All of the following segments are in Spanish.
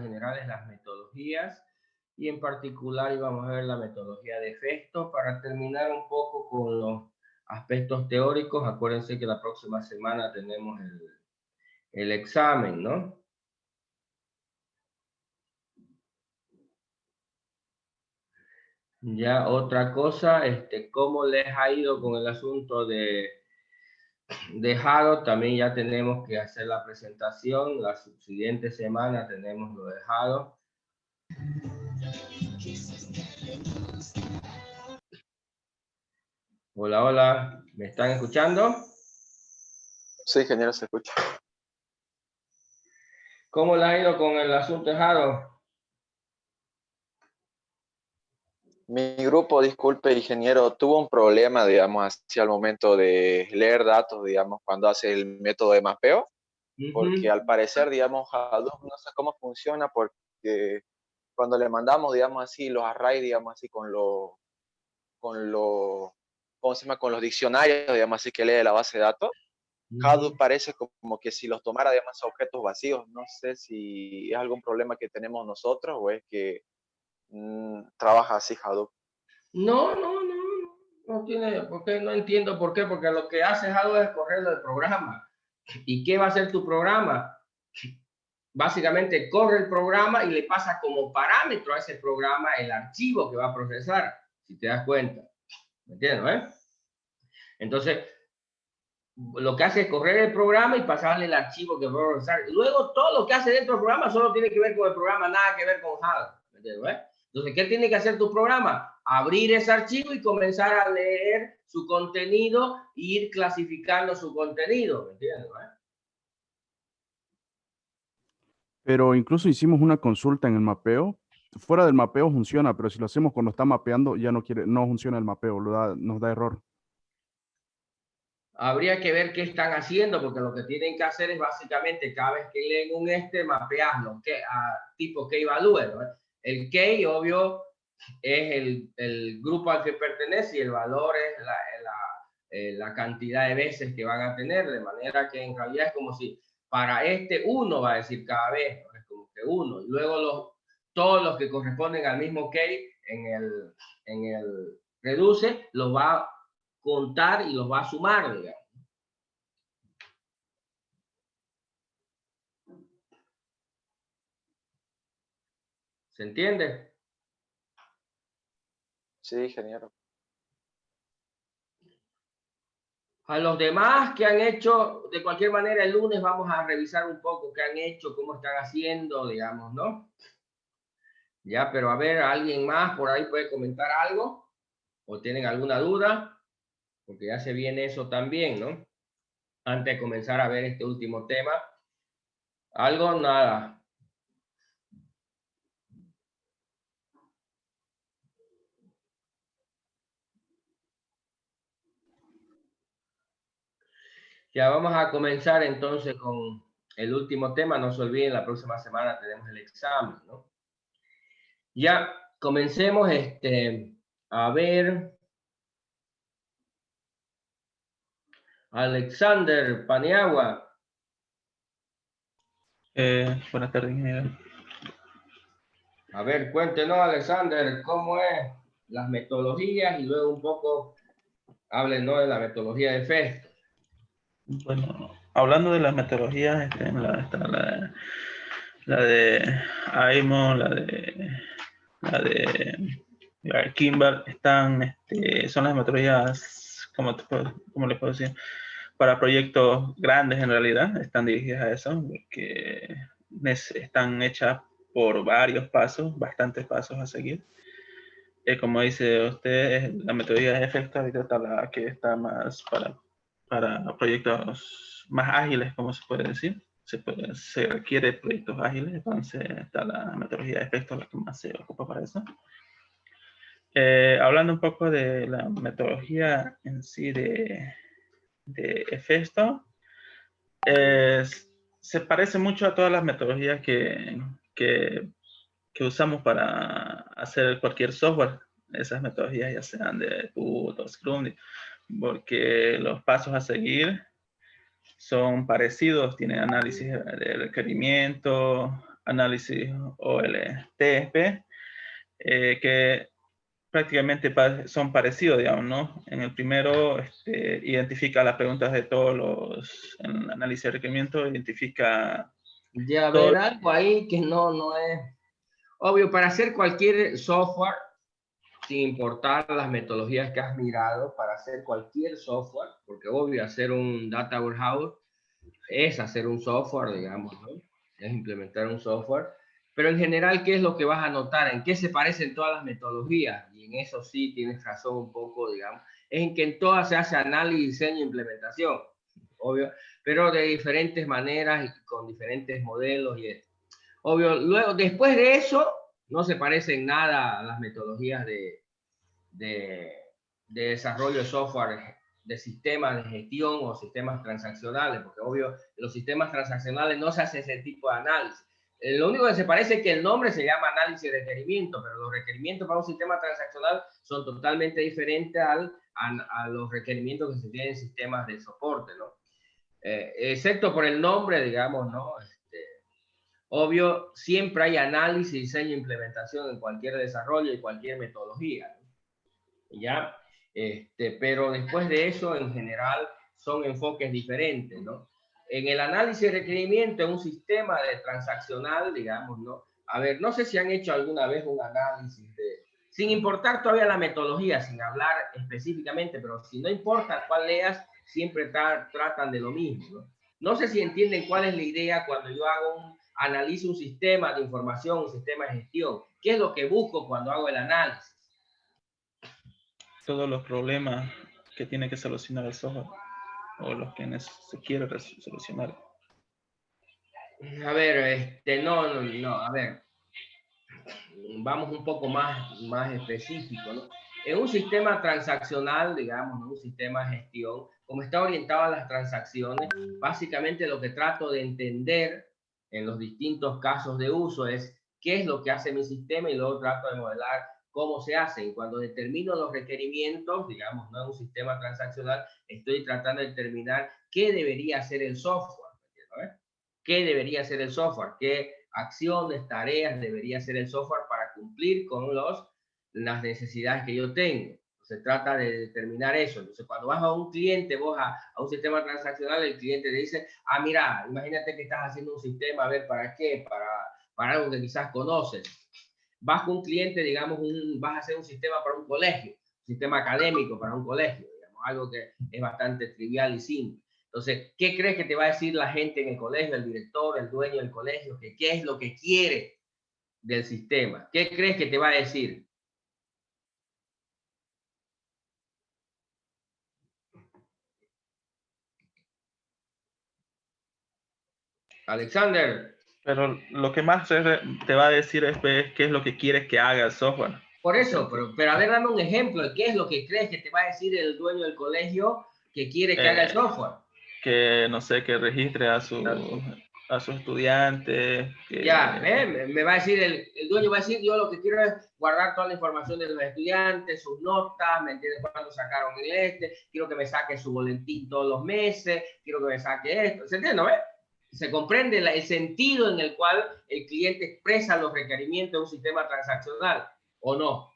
generales las metodologías y en particular íbamos a ver la metodología de Festo para terminar un poco con los aspectos teóricos. Acuérdense que la próxima semana tenemos el examen, ¿no? Ya otra cosa, ¿cómo les ha ido con el asunto de Hadoop? También ya tenemos que hacer la presentación. La siguiente semana tenemos lo de Hadoop. Hola, hola, ¿me están escuchando? Sí, ingeniero, se escucha. ¿Cómo le ha ido con el asunto de Hadoop? Mi grupo, disculpe, ingeniero, tuvo un problema, digamos, hacia el momento de leer datos, digamos, cuando hace el método de mapeo, porque al parecer, digamos, Hadoop no sé cómo funciona, porque cuando le mandamos, digamos así, los arrays, digamos así, ¿cómo se llama? Con los diccionarios, digamos así, que lee la base de datos, Hadoop parece como que si los tomara, digamos, objetos vacíos. No sé si es algún problema que tenemos nosotros o es que trabaja así Hadoop. No tiene por qué, no entiendo por qué, porque lo que hace Hadoop es correr el programa. ¿Y qué va a hacer tu programa? Básicamente corre el programa y le pasa como parámetro a ese programa el archivo que va a procesar, si te das cuenta. ¿Me entiendes? Entonces, lo que hace es correr el programa y pasarle el archivo que va a procesar. Luego, todo lo que hace dentro del programa solo tiene que ver con el programa, nada que ver con Hadoop. ¿Me entiendes? Entonces, ¿qué tiene que hacer tu programa? Abrir ese archivo y comenzar a leer su contenido e ir clasificando su contenido. ¿Me entiendes? Pero incluso hicimos una consulta en el mapeo. Fuera del mapeo funciona, pero si lo hacemos cuando está mapeando, ya no funciona el mapeo, nos da error. Habría que ver qué están haciendo, porque lo que tienen que hacer es básicamente cada vez que leen un mapearlo, tipo key-value, ¿no? El key, obvio, es el grupo al que pertenece y el valor es la cantidad de veces que van a tener, de manera que en realidad es como si para uno va a decir cada vez, ¿no? Es como que uno, y luego todos los que corresponden al mismo key en el reduce, los va a contar y los va a sumar, digamos. ¿Se entiende? Sí, ingeniero. A los demás que han hecho, de cualquier manera, el lunes vamos a revisar un poco qué han hecho, cómo están haciendo, digamos, ¿no? Ya, pero a ver, ¿alguien más por ahí puede comentar algo? ¿O tienen alguna duda? Porque ya se viene eso también, ¿no? Antes de comenzar a ver este último tema. ¿Algo? Nada. Ya vamos a comenzar entonces con el último tema. No se olviden, la próxima semana tenemos el examen, ¿no? Ya, comencemos a ver. Alexander Paniagua. Buenas tardes, ingeniero. A ver, cuéntenos, Alexander, cómo es las metodologías y luego un poco háblenos de la metodología de Festo. Bueno, hablando de las metodologías, la de AIMO, la de Kimball, son las metodologías, ¿cómo les puedo decir? Para proyectos grandes en realidad, están dirigidas a eso, porque están hechas por varios pasos, bastantes pasos a seguir. Como dice usted, la metodología de Festo ahorita la que está más para proyectos más ágiles, como se puede decir. Se requiere proyectos ágiles, entonces está la metodología de Festo la que más se ocupa para eso. Hablando un poco de la metodología en sí de Festo, se parece mucho a todas las metodologías que usamos para hacer cualquier software. Esas metodologías ya sean de Qt o Scrum, porque los pasos a seguir son parecidos, tienen análisis de requerimientos, análisis OLTP, que prácticamente son parecidos, digamos, ¿no? En el primero identifica las preguntas de todos los, en el análisis de requerimiento, identifica... Ya ver algo ahí que no es obvio. Para hacer cualquier software, sin importar las metodologías que has mirado, para hacer cualquier software, porque obvio hacer un data warehouse es hacer un software, digamos, ¿no? Es implementar un software, pero en general, ¿qué es lo que vas a notar? ¿En qué se parecen todas las metodologías? Y en eso sí tienes razón un poco, digamos, es en que en todas se hace análisis, diseño e implementación, obvio, pero de diferentes maneras y con diferentes modelos y esto. Obvio, luego, después de eso, no se parecen nada a las metodologías de desarrollo de software, de sistemas de gestión o sistemas transaccionales, porque obvio, los sistemas transaccionales no se hace ese tipo de análisis. Lo único que se parece es que el nombre se llama análisis de requerimientos, pero los requerimientos para un sistema transaccional son totalmente diferentes a los requerimientos que se tienen en sistemas de soporte, ¿no? Excepto por el nombre, digamos, ¿no? Obvio, siempre hay análisis, diseño e implementación en cualquier desarrollo y cualquier metodología, ¿no? ¿Ya? Pero después de eso, en general, son enfoques diferentes, ¿no? En el análisis de requerimiento, en un sistema de transaccional, digamos, ¿no? A ver, no sé si han hecho alguna vez un análisis sin importar todavía la metodología, sin hablar específicamente, pero si no importa cuál leas, siempre tratan de lo mismo, ¿no? No sé si entienden cuál es la idea cuando yo analizo un sistema de información, un sistema de gestión. ¿Qué es lo que busco cuando hago el análisis? Todos los problemas que tiene que solucionar el software o los que se quiere solucionar. A ver, no, a ver, vamos un poco más específico, ¿no? En un sistema transaccional, digamos, ¿no? Un sistema de gestión, como está orientado a las transacciones, básicamente lo que trato de entender en los distintos casos de uso es qué es lo que hace mi sistema y luego trato de modelar cómo se hace. Y cuando determino los requerimientos, digamos, no en un sistema transaccional, estoy tratando de determinar qué debería hacer el software, ¿no? ¿Qué debería hacer el software? ¿Qué acciones, tareas debería hacer el software para cumplir con las necesidades que yo tengo? Se trata de determinar eso. Entonces, cuando vas a un cliente, vos a un sistema transaccional, el cliente te dice, mira, imagínate que estás haciendo un sistema, a ver, ¿para qué? Para algo que quizás conoces. Vas con un cliente, digamos, vas a hacer un sistema para un colegio, un sistema académico para un colegio, digamos, algo que es bastante trivial y simple. Entonces, ¿qué crees que te va a decir la gente en el colegio, el director, el dueño del colegio? ¿Qué es lo que quiere del sistema? ¿Qué crees que te va a decir? Alexander. Pero lo que más te va a decir es qué es lo que quieres que haga el software. Por eso, pero a ver, dame un ejemplo. ¿Qué es lo que crees que te va a decir el dueño del colegio que quiere que haga el software? Que, no sé, que registre a sus estudiantes. Ya, me va a decir, el dueño va a decir, yo lo que quiero es guardar toda la información de los estudiantes, sus notas, ¿me entiendes? Cuándo sacaron quiero que me saque su boletín todos los meses, quiero que me saque esto, ¿se entiende, no? Se comprende el sentido en el cual el cliente expresa los requerimientos de un sistema transaccional, ¿o no?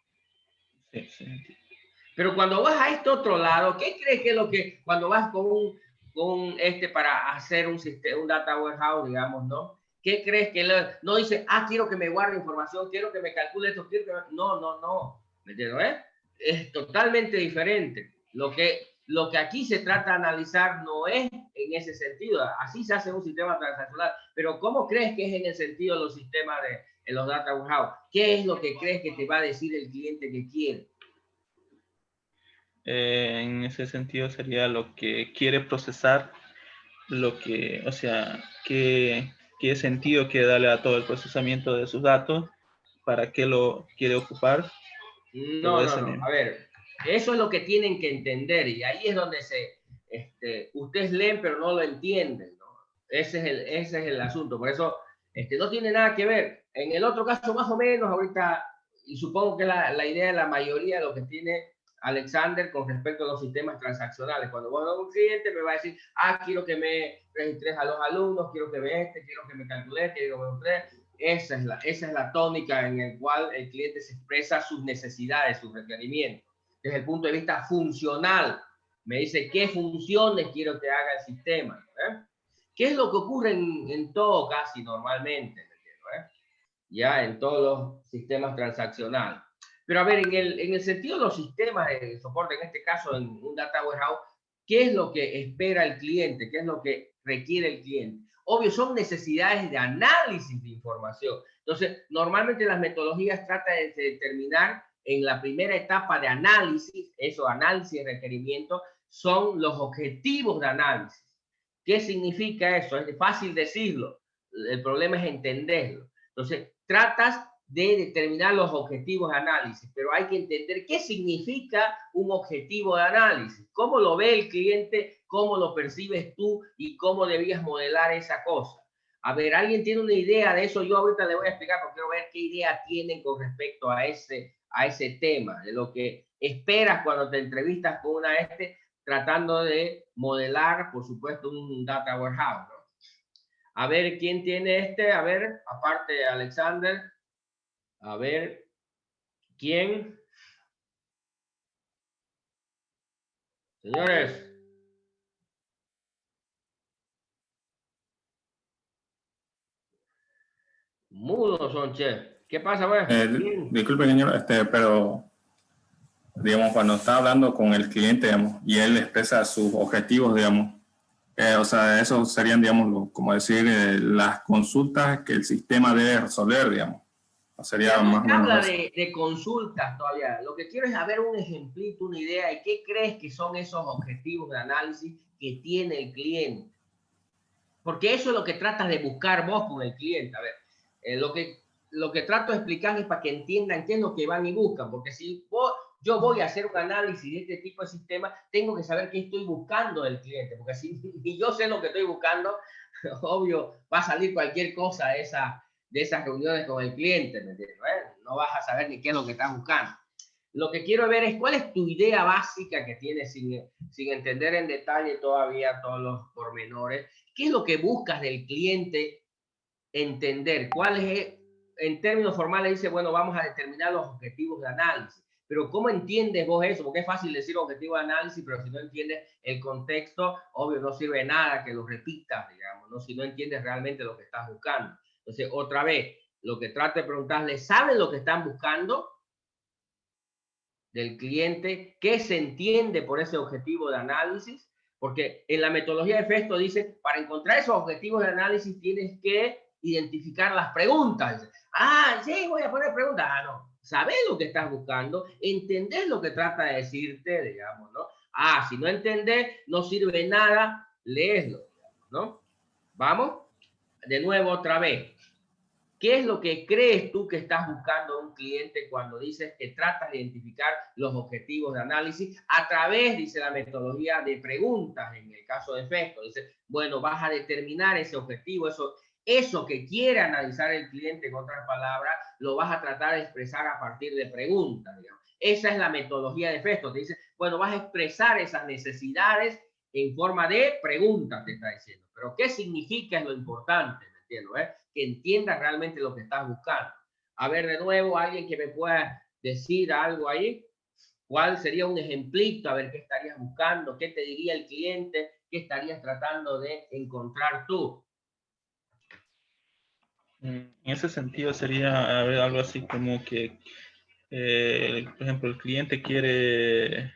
Sí, sí. Pero cuando vas a este otro lado, ¿qué crees que es lo que, cuando vas para hacer un data warehouse, digamos, ¿no? ¿Qué crees que no dice, quiero que me guarde información, quiero que me calcule esto, no, ¿me entiendes? Es totalmente diferente. Lo que aquí se trata de analizar no es en ese sentido, así se hace un sistema transaccional, pero ¿cómo crees que es en el sentido de los sistemas en los data warehouse? ¿Qué es lo que crees que te va a decir el cliente que quiere? En ese sentido sería lo que quiere procesar, o sea, qué sentido quiere darle a todo el procesamiento de sus datos, para qué lo quiere ocupar. No. A ver, eso es lo que tienen que entender y ahí es donde ustedes leen pero no lo entienden, ¿no? Ese es el asunto. Por eso no tiene nada que ver. En el otro caso, más o menos, ahorita, y supongo que la idea de la mayoría de lo que tiene Alexander con respecto a los sistemas transaccionales. Cuando vos a un cliente me va a decir, quiero que me registres a los alumnos, quiero que me quiero que me calcules, quiero que me Esa es la tónica en la cual el cliente se expresa sus necesidades, sus requerimientos. Desde el punto de vista funcional, me dice qué funciones quiero que haga el sistema. ¿Qué es lo que ocurre en todo casi normalmente? Ya en todos los sistemas transaccionales. Pero a ver, en el sentido de los sistemas de soporte, en este caso en un data warehouse, ¿qué es lo que espera el cliente? ¿Qué es lo que requiere el cliente? Obvio, son necesidades de análisis de información. Entonces, normalmente las metodologías tratan de determinar en la primera etapa de análisis, eso, análisis de requerimiento, son los objetivos de análisis. ¿Qué significa eso? Es fácil decirlo. El problema es entenderlo. Entonces, tratas de determinar los objetivos de análisis, pero hay que entender qué significa un objetivo de análisis, cómo lo ve el cliente, cómo lo percibes tú y cómo debías modelar esa cosa. A ver, ¿alguien tiene una idea de eso? Yo ahorita le voy a explicar porque quiero ver qué idea tienen con respecto a ese tema, de lo que esperas cuando te entrevistas con una tratando de modelar, por supuesto, un data warehouse, ¿no? A ver, ¿quién tiene a ver, aparte de Alexander. A ver, ¿quién? Señores. Mudos son, che. ¿Qué pasa, güey? Disculpe, señor, pero digamos, cuando está hablando con el cliente, digamos, y él expresa sus objetivos, digamos, o sea, eso serían, digamos, como decir, las consultas que el sistema debe resolver, digamos. O sería más o menos habla de consultas todavía. Lo que quiero es saber un ejemplito, una idea de qué crees que son esos objetivos de análisis que tiene el cliente. Porque eso es lo que tratas de buscar vos con el cliente. A ver, lo que trato de explicar es para que entiendan qué es lo que van y buscan. Porque si yo voy a hacer un análisis de este tipo de sistema, tengo que saber qué estoy buscando del cliente. Porque si yo sé lo que estoy buscando, obvio, va a salir cualquier cosa de esas reuniones con el cliente, ¿me entiendes? No vas a saber ni qué es lo que estás buscando. Lo que quiero ver es cuál es tu idea básica que tienes sin entender en detalle todavía todos los pormenores. ¿Qué es lo que buscas del cliente entender? ¿Cuál es, en términos formales, dice, bueno, vamos a determinar los objetivos de análisis? Pero ¿cómo entiendes vos eso? Porque es fácil decir objetivo de análisis, pero si no entiendes el contexto, obvio, no sirve de nada que lo repitas, digamos, ¿no? Si no entiendes realmente lo que estás buscando. Entonces, otra vez, lo que trato de preguntarle, ¿saben lo que están buscando del cliente? ¿Qué se entiende por ese objetivo de análisis? Porque en la metodología de Festo dice, para encontrar esos objetivos de análisis tienes que identificar las preguntas. Dice, sí, voy a poner preguntas. No, sabes lo que estás buscando, entendés lo que trata de decirte, digamos, ¿no? Si no entendés, no sirve nada, léeslo, digamos, ¿no? Vamos, de nuevo otra vez. ¿Qué es lo que crees tú que estás buscando un cliente cuando dices que tratas de identificar los objetivos de análisis a través, dice la metodología de preguntas en el caso de Festo? Dice, bueno, vas a determinar ese objetivo, eso que quiere analizar el cliente, en otras palabras, lo vas a tratar de expresar a partir de preguntas, digamos. Esa es la metodología de Festo. Te dice, bueno, vas a expresar esas necesidades en forma de preguntas, te está diciendo. Pero ¿qué significa? Es lo importante, ¿me entiendes? Que entiendas realmente lo que estás buscando. A ver, de nuevo, alguien que me pueda decir algo ahí. ¿Cuál sería un ejemplito? A ver, ¿qué estarías buscando? ¿Qué te diría el cliente? ¿Qué estarías tratando de encontrar tú? En ese sentido sería algo así como que, por ejemplo, el cliente quiere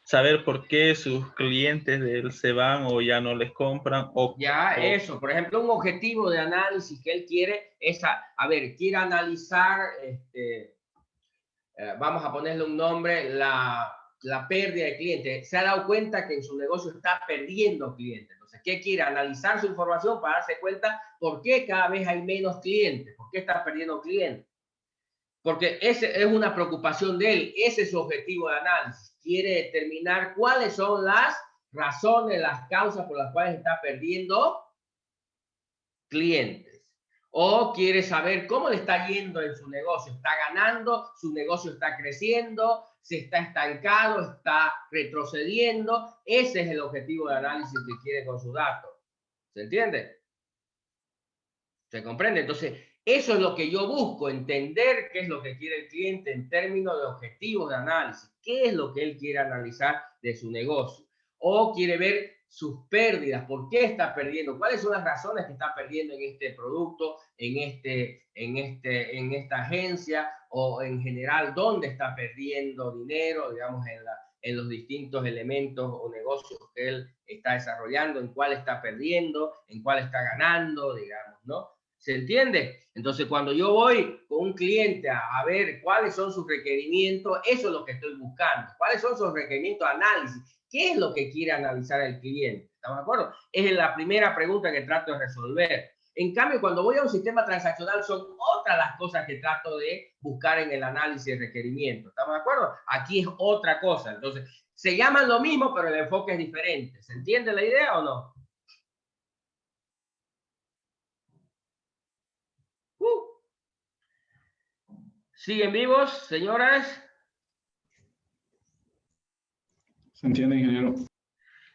saber por qué sus clientes de él se van o ya no les compran. Eso, por ejemplo, un objetivo de análisis que él quiere es, quiere analizar, vamos a ponerle un nombre, la pérdida de clientes. Se ha dado cuenta que en su negocio está perdiendo clientes. Entonces, ¿qué quiere? Analizar su información para darse cuenta por qué cada vez hay menos clientes, por qué está perdiendo clientes. Porque esa es una preocupación de él, ese es su objetivo de análisis. Quiere determinar cuáles son las razones, las causas por las cuales está perdiendo clientes. O quiere saber cómo le está yendo en su negocio. ¿Está ganando? ¿Su negocio está creciendo? ¿Se está estancado? ¿Está retrocediendo? Ese es el objetivo de análisis que quiere con sus datos. ¿Se entiende? ¿Se comprende? Entonces, Eso es lo que yo busco, entender qué es lo que quiere el cliente en términos de objetivos de análisis. ¿Qué es lo que él quiere analizar de su negocio? O quiere ver sus pérdidas, por qué está perdiendo, cuáles son las razones que está perdiendo en este producto, en esta agencia, o en general, dónde está perdiendo dinero, digamos, en los distintos elementos o negocios que él está desarrollando, en cuál está perdiendo, en cuál está ganando, digamos, ¿no? ¿Se entiende? Entonces, cuando yo voy con un cliente a ver cuáles son sus requerimientos, eso es lo que estoy buscando. ¿Cuáles son sus requerimientos de análisis? ¿Qué es lo que quiere analizar el cliente? ¿Estamos de acuerdo? Es la primera pregunta que trato de resolver. En cambio, cuando voy a un sistema transaccional, son otras las cosas que trato de buscar en el análisis de requerimientos. ¿Estamos de acuerdo? Aquí es otra cosa. Entonces, se llaman lo mismo, pero el enfoque es diferente. ¿Se entiende la idea o no? ¿Siguen vivos, señoras? ¿Se entiende, ingeniero?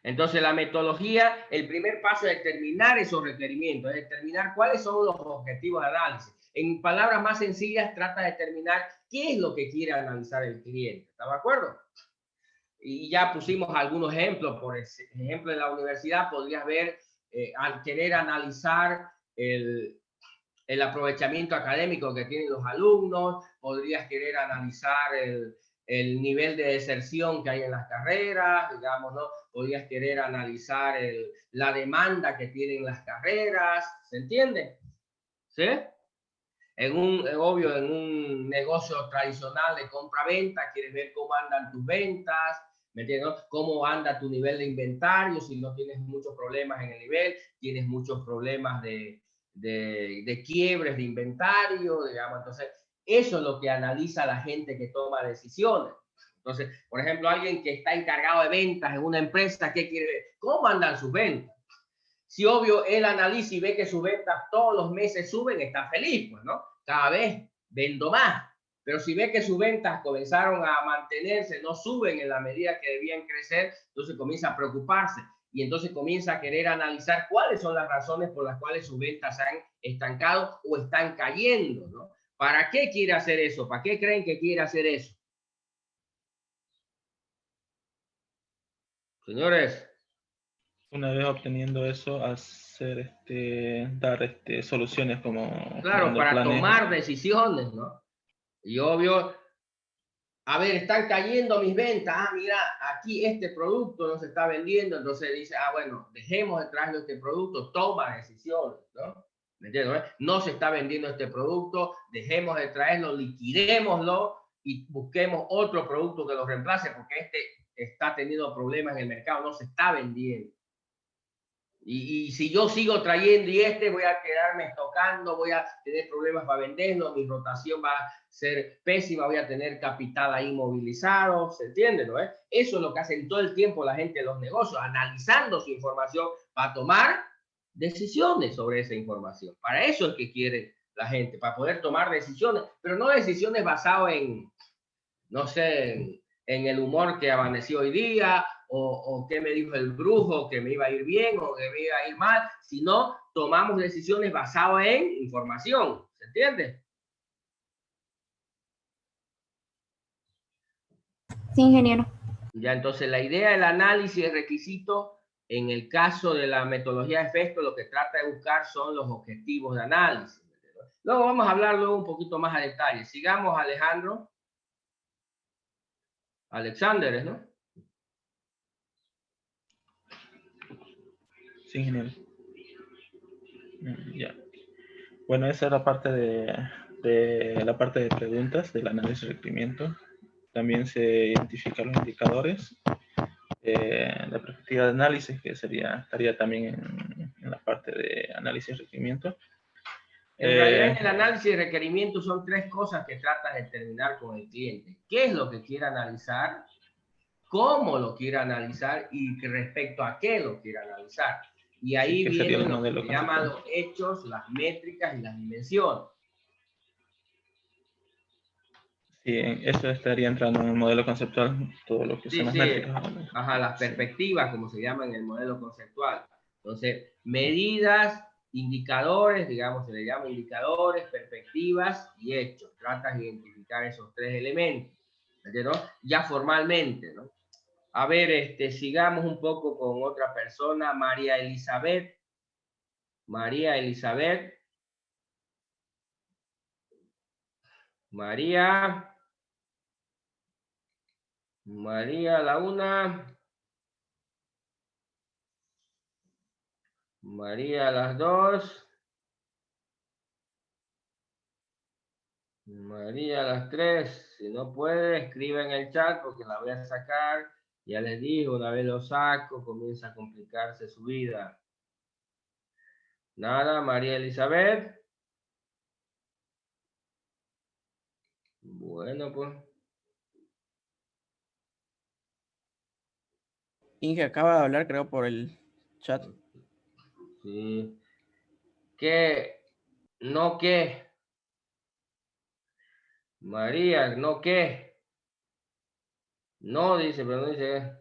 Entonces, la metodología, el primer paso es determinar esos requerimientos, es determinar cuáles son los objetivos de análisis. En palabras más sencillas, trata de determinar qué es lo que quiere analizar el cliente. ¿Está de acuerdo? Y ya pusimos algunos ejemplos. Por ejemplo, en la universidad podrías ver, al querer analizar el aprovechamiento académico que tienen los alumnos, podrías querer analizar el nivel de deserción que hay en las carreras, digamos, ¿no? Podrías querer analizar la demanda que tienen las carreras, ¿se entiende? ¿Sí? Obvio, en un negocio tradicional de compra-venta, quieres ver cómo andan tus ventas, ¿me entiendes? Cómo anda tu nivel de inventario, si no tienes muchos problemas en el nivel, tienes muchos problemas de quiebres de inventario, digamos. Entonces, eso es lo que analiza la gente que toma decisiones. Entonces, por ejemplo, alguien que está encargado de ventas en una empresa, ¿qué quiere ver? ¿Cómo andan sus ventas? Si obvio él analiza y ve que sus ventas todos los meses suben, está feliz, pues, ¿no? Cada vez vendo más. Pero si ve que sus ventas comenzaron a mantenerse, no suben en la medida que debían crecer, entonces comienza a preocuparse y entonces comienza a querer analizar cuáles son las razones por las cuales sus ventas han estancado o están cayendo, ¿no? ¿Para qué quiere hacer eso? ¿Para qué creen que quiere hacer eso? Señores. Una vez obteniendo eso, hacer dar soluciones como claro, para tomar decisiones, ¿no? Y obvio, a ver, están cayendo mis ventas. Ah, mira, aquí este producto no se está vendiendo. Entonces dice, ah, bueno, dejemos de traerlo este producto, toma decisiones, ¿no? ¿Me entiendes? No se está vendiendo este producto, dejemos de traerlo, liquidémoslo y busquemos otro producto que lo reemplace porque este está teniendo problemas en el mercado, no se está vendiendo. Y si yo sigo trayendo voy a quedarme tocando, voy a tener problemas para venderlo, mi rotación va a ser pésima, voy a tener capital ahí movilizado, ¿se entiende? ¿No? Eso es lo que hacen todo el tiempo la gente de los negocios, analizando su información para tomar decisiones sobre esa información. Para eso es que quiere la gente, para poder tomar decisiones, pero no decisiones basadas en, no sé, en el humor que amaneció hoy día, o qué me dijo el brujo, que me iba a ir bien o que me iba a ir mal, sino tomamos decisiones basadas en información, ¿se entiende? Sí, ingeniero. Ya, entonces la idea del análisis de requisitos, en el caso de la metodología de efecto, lo que trata de buscar son los objetivos de análisis. Luego vamos a hablar luego un poquito más a detalle. Sigamos, Alejandro. Alexander, ¿no? Sí, ingeniero. Ya. Bueno, esa es la parte de la parte de preguntas del análisis de requerimiento. También se identifican los indicadores. La perspectiva de análisis, que estaría también en la parte de análisis de requerimiento. En realidad, el análisis de requerimientos son tres cosas que tratas de determinar con el cliente. ¿Qué es lo que quiere analizar? ¿Cómo lo quiere analizar? Y respecto a qué lo quiere analizar. Y ahí vienen lo que se llaman los hechos, las métricas y las dimensiones. Sí, eso estaría entrando en el modelo conceptual, todo lo que son las métricas. Ajá, las perspectivas, como se llama en el modelo conceptual. Entonces, medidas, indicadores, digamos, se le llama indicadores, perspectivas y hechos. Tratas de identificar esos tres elementos, ¿no? Ya formalmente, ¿no? A ver, sigamos un poco con otra persona, María Elizabeth. María Elizabeth. María la una. María las dos. María las tres. Si no puede, escriba en el chat porque la voy a sacar. Ya les digo, una vez lo saco, comienza a complicarse su vida. Nada, María Elizabeth. Bueno, pues. Inge acaba de hablar, creo, por el chat. Sí. ¿Qué? ¿No qué? María, ¿no qué? No, dice, pero no dice.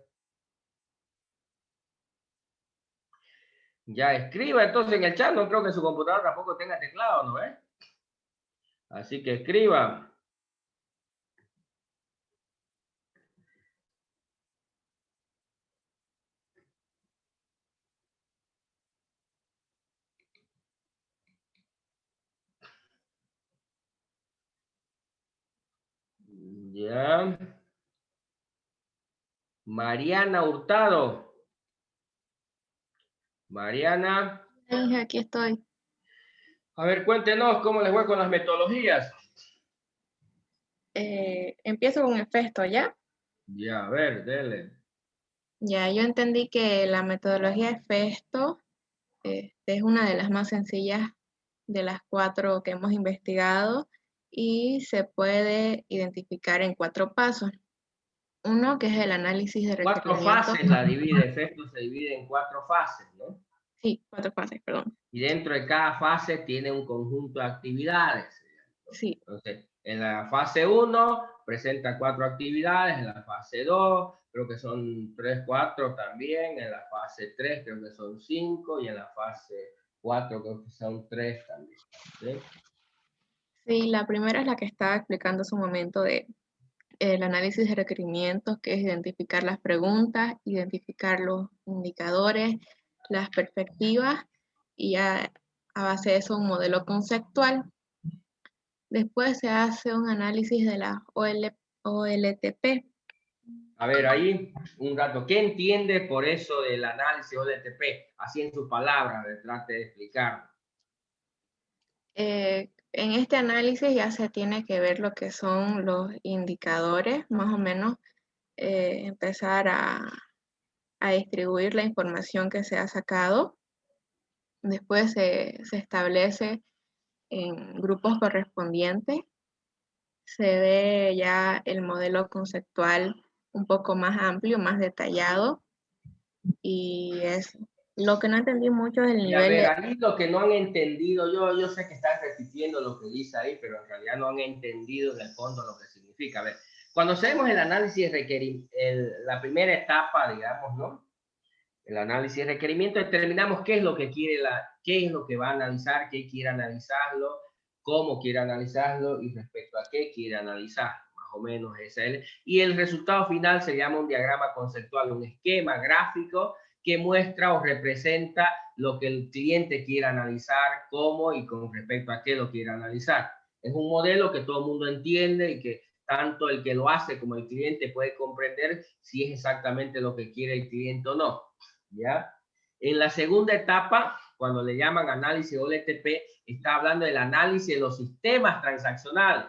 Ya escriba entonces en el chat. No creo que su computadora tampoco tenga teclado, ¿no ves? Así que escriba. Ya. Mariana Hurtado. Mariana. Aquí estoy. A ver, cuéntenos cómo les fue con las metodologías. Empiezo con Efesto, ¿ya? Ya, a ver, dele. Ya, yo entendí que la metodología Efesto es una de las más sencillas de las 4 que hemos investigado y se puede identificar en 4 pasos. Uno, que es el análisis de 4 requerimientos. fases la divide, Efesto se divide en 4 fases, ¿no? Sí, 4 fases, perdón. Y dentro de cada fase tiene un conjunto de actividades. Sí. Entonces, en la fase 1 presenta 4 actividades, en la fase 2 creo que son 3, 4 también, en la fase 3 creo que son 5 y en la fase 4 creo que son 3 también. ¿Sí? Sí, la primera es la que estaba explicando hace un momento de el análisis de requerimientos, que es identificar las preguntas, identificar los indicadores, las perspectivas y a base de eso un modelo conceptual. Después se hace un análisis de la OLTP. A ver, ahí un rato, ¿qué entiende por eso del análisis OLTP? Así en sus palabras, trate de explicarlo. En este análisis ya se tiene que ver lo que son los indicadores, más o menos empezar a distribuir la información que se ha sacado. Después se establece en grupos correspondientes, se ve ya el modelo conceptual un poco más amplio, más detallado, y es lo que no entendí mucho es el Y a nivel ver, de... ahí lo que no han entendido, yo sé que están repitiendo lo que dice ahí, pero en realidad no han entendido en el fondo lo que significa. A ver, cuando hacemos el análisis de requerimiento, la primera etapa, digamos, ¿no? El análisis de requerimiento, determinamos qué es lo que quiere, qué es lo que va a analizar, qué quiere analizarlo, cómo quiere analizarlo y respecto a qué quiere analizar. Más o menos esa es. Y el resultado final se llama un diagrama conceptual, un esquema gráfico que muestra o representa lo que el cliente quiere analizar, cómo y con respecto a qué lo quiere analizar. Es un modelo que todo el mundo entiende y que tanto el que lo hace como el cliente puede comprender si es exactamente lo que quiere el cliente o no. ¿Ya? En la segunda etapa, cuando le llaman análisis OLTP, está hablando del análisis de los sistemas transaccionales.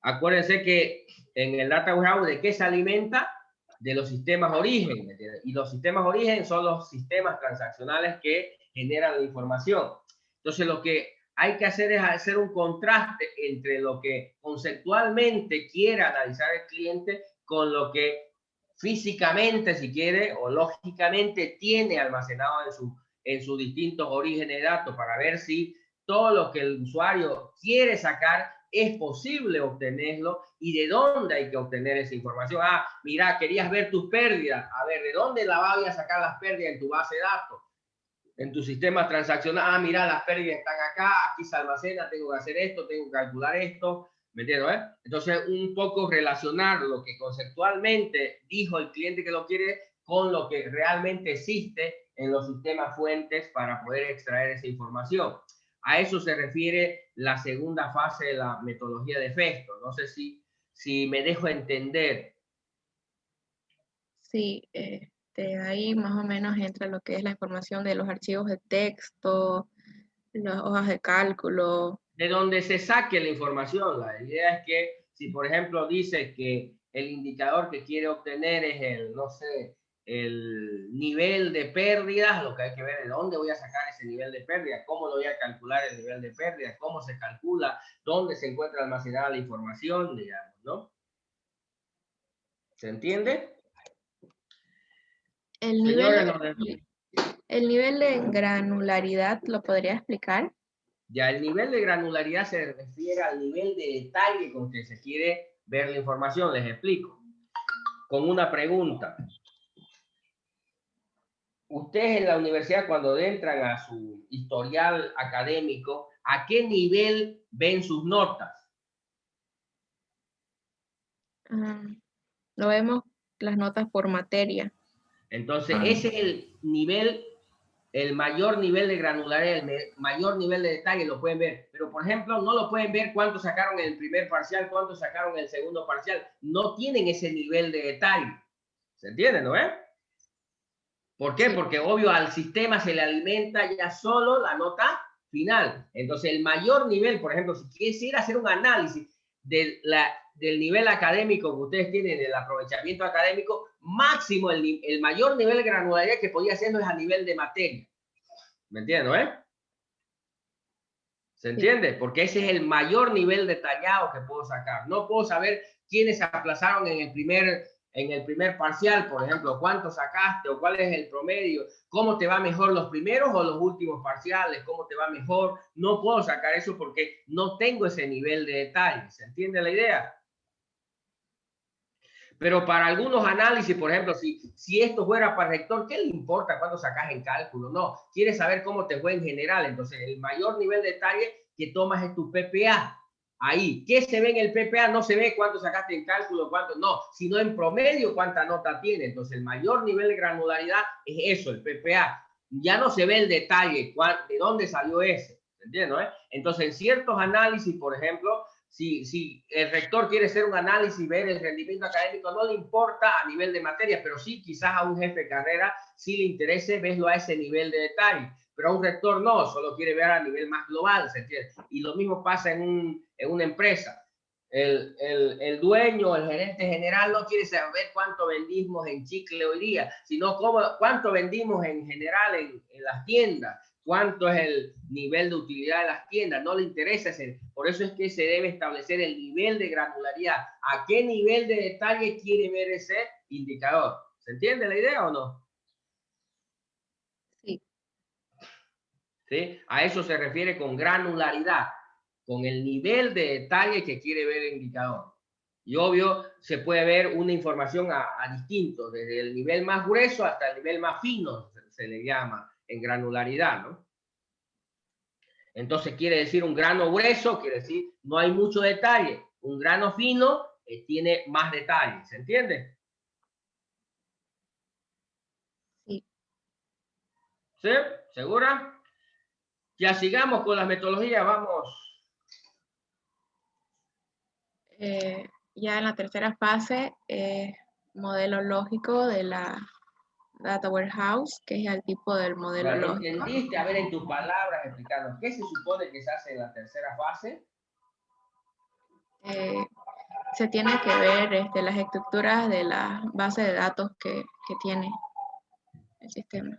Acuérdense que en el Data Warehouse, ¿de qué se alimenta? De los sistemas origen. Y los sistemas origen son los sistemas transaccionales que generan la información. Entonces, lo que hay que hacer es hacer un contraste entre lo que conceptualmente quiere analizar el cliente con lo que físicamente, si quiere, o lógicamente tiene almacenado en sus distintos orígenes de datos para ver si todo lo que el usuario quiere sacar es posible obtenerlo y de dónde hay que obtener esa información. Ah, mira, querías ver tus pérdidas. A ver, ¿de dónde la voy a sacar las pérdidas en tu base de datos? en tu sistema transaccional, ah, mira, las pérdidas están acá, aquí se almacena, tengo que hacer esto, tengo que calcular esto, ¿me entiendes? Entonces, un poco relacionar lo que conceptualmente dijo el cliente que lo quiere con lo que realmente existe en los sistemas fuentes para poder extraer esa información. A eso se refiere la segunda fase de la metodología de Festo. No sé si me dejo entender. Sí, de ahí más o menos entra lo que es la información de los archivos de texto, las hojas de cálculo. De donde se saque la información. La idea es que si, por ejemplo, dice que el indicador que quiere obtener es el, no sé, el nivel de pérdidas, lo que hay que ver es de dónde voy a sacar ese nivel de pérdida, cómo lo voy a calcular el nivel de pérdida, cómo se calcula, dónde se encuentra almacenada la información, digamos, ¿no? ¿Se entiende? El nivel de granularidad, ¿lo podría explicar? Ya el nivel de granularidad se refiere al nivel de detalle con que se quiere ver la información. Les explico. Con una pregunta. Ustedes en la universidad, cuando entran a su historial académico, ¿a qué nivel ven sus notas? Lo vemos las notas por materia. Entonces, ese es el nivel, el mayor nivel de granularidad, el mayor nivel de detalle, lo pueden ver. Pero, por ejemplo, no lo pueden ver cuánto sacaron en el primer parcial, cuánto sacaron en el segundo parcial. No tienen ese nivel de detalle. ¿Se entiende, no es? ¿Por qué? Sí. Porque obvio al sistema se le alimenta ya solo la nota final. Entonces el mayor nivel, por ejemplo, si quisiera hacer un análisis del nivel académico que ustedes tienen, del aprovechamiento académico, máximo el mayor nivel de granularidad que podía hacerlo es a nivel de materia. ¿Me entiendes, no? ¿Se entiende? Porque ese es el mayor nivel detallado que puedo sacar. No puedo saber quiénes se aplazaron en el primer parcial, por ejemplo, cuánto sacaste o cuál es el promedio, cómo te va mejor los primeros o los últimos parciales, cómo te va mejor. No puedo sacar eso porque no tengo ese nivel de detalle. ¿Se entiende la idea? Pero para algunos análisis, por ejemplo, si esto fuera para rector, ¿qué le importa cuánto sacas en cálculo? No, quieres saber cómo te fue en general. Entonces, el mayor nivel de detalle que tomas es tu PPA. Ahí, ¿qué se ve en el PPA? No se ve cuánto sacaste en cálculo, cuánto no, sino en promedio cuánta nota tiene. Entonces, el mayor nivel de granularidad es eso, el PPA. Ya no se ve el detalle, de dónde salió ese. ¿Entiendes? Entonces, en ciertos análisis, por ejemplo, si el rector quiere hacer un análisis y ver el rendimiento académico, no le importa a nivel de materia, pero sí quizás a un jefe de carrera sí le interese verlo a ese nivel de detalle. Pero a un rector no, solo quiere ver a nivel más global, ¿se entiende? Y lo mismo pasa en una empresa. El dueño, el gerente general no quiere saber cuánto vendimos en chicle hoy día, sino cuánto vendimos en general en las tiendas, cuánto es el nivel de utilidad de las tiendas, no le interesa ese. Por eso es que se debe establecer el nivel de granularidad. ¿A qué nivel de detalle quiere ver ese indicador? ¿Se entiende la idea o no? Sí. ¿Sí? A eso se refiere con granularidad, con el nivel de detalle que quiere ver el indicador. Y obvio, se puede ver una información a distinto, desde el nivel más grueso hasta el nivel más fino, se le llama en granularidad, ¿no? Entonces quiere decir un grano grueso, quiere decir no hay mucho detalle. Un grano fino tiene más detalle, ¿se entiende? Sí. ¿Sí? ¿Segura? Ya sigamos con las metodologías, vamos. Ya en la tercera fase, modelo lógico de la Data Warehouse, que es el tipo del modelo lógico. ¿Entendiste? A ver, en tus palabras, explicarnos, ¿qué se supone que se hace en la tercera fase? Se tiene que ver las estructuras de la base de datos que tiene el sistema.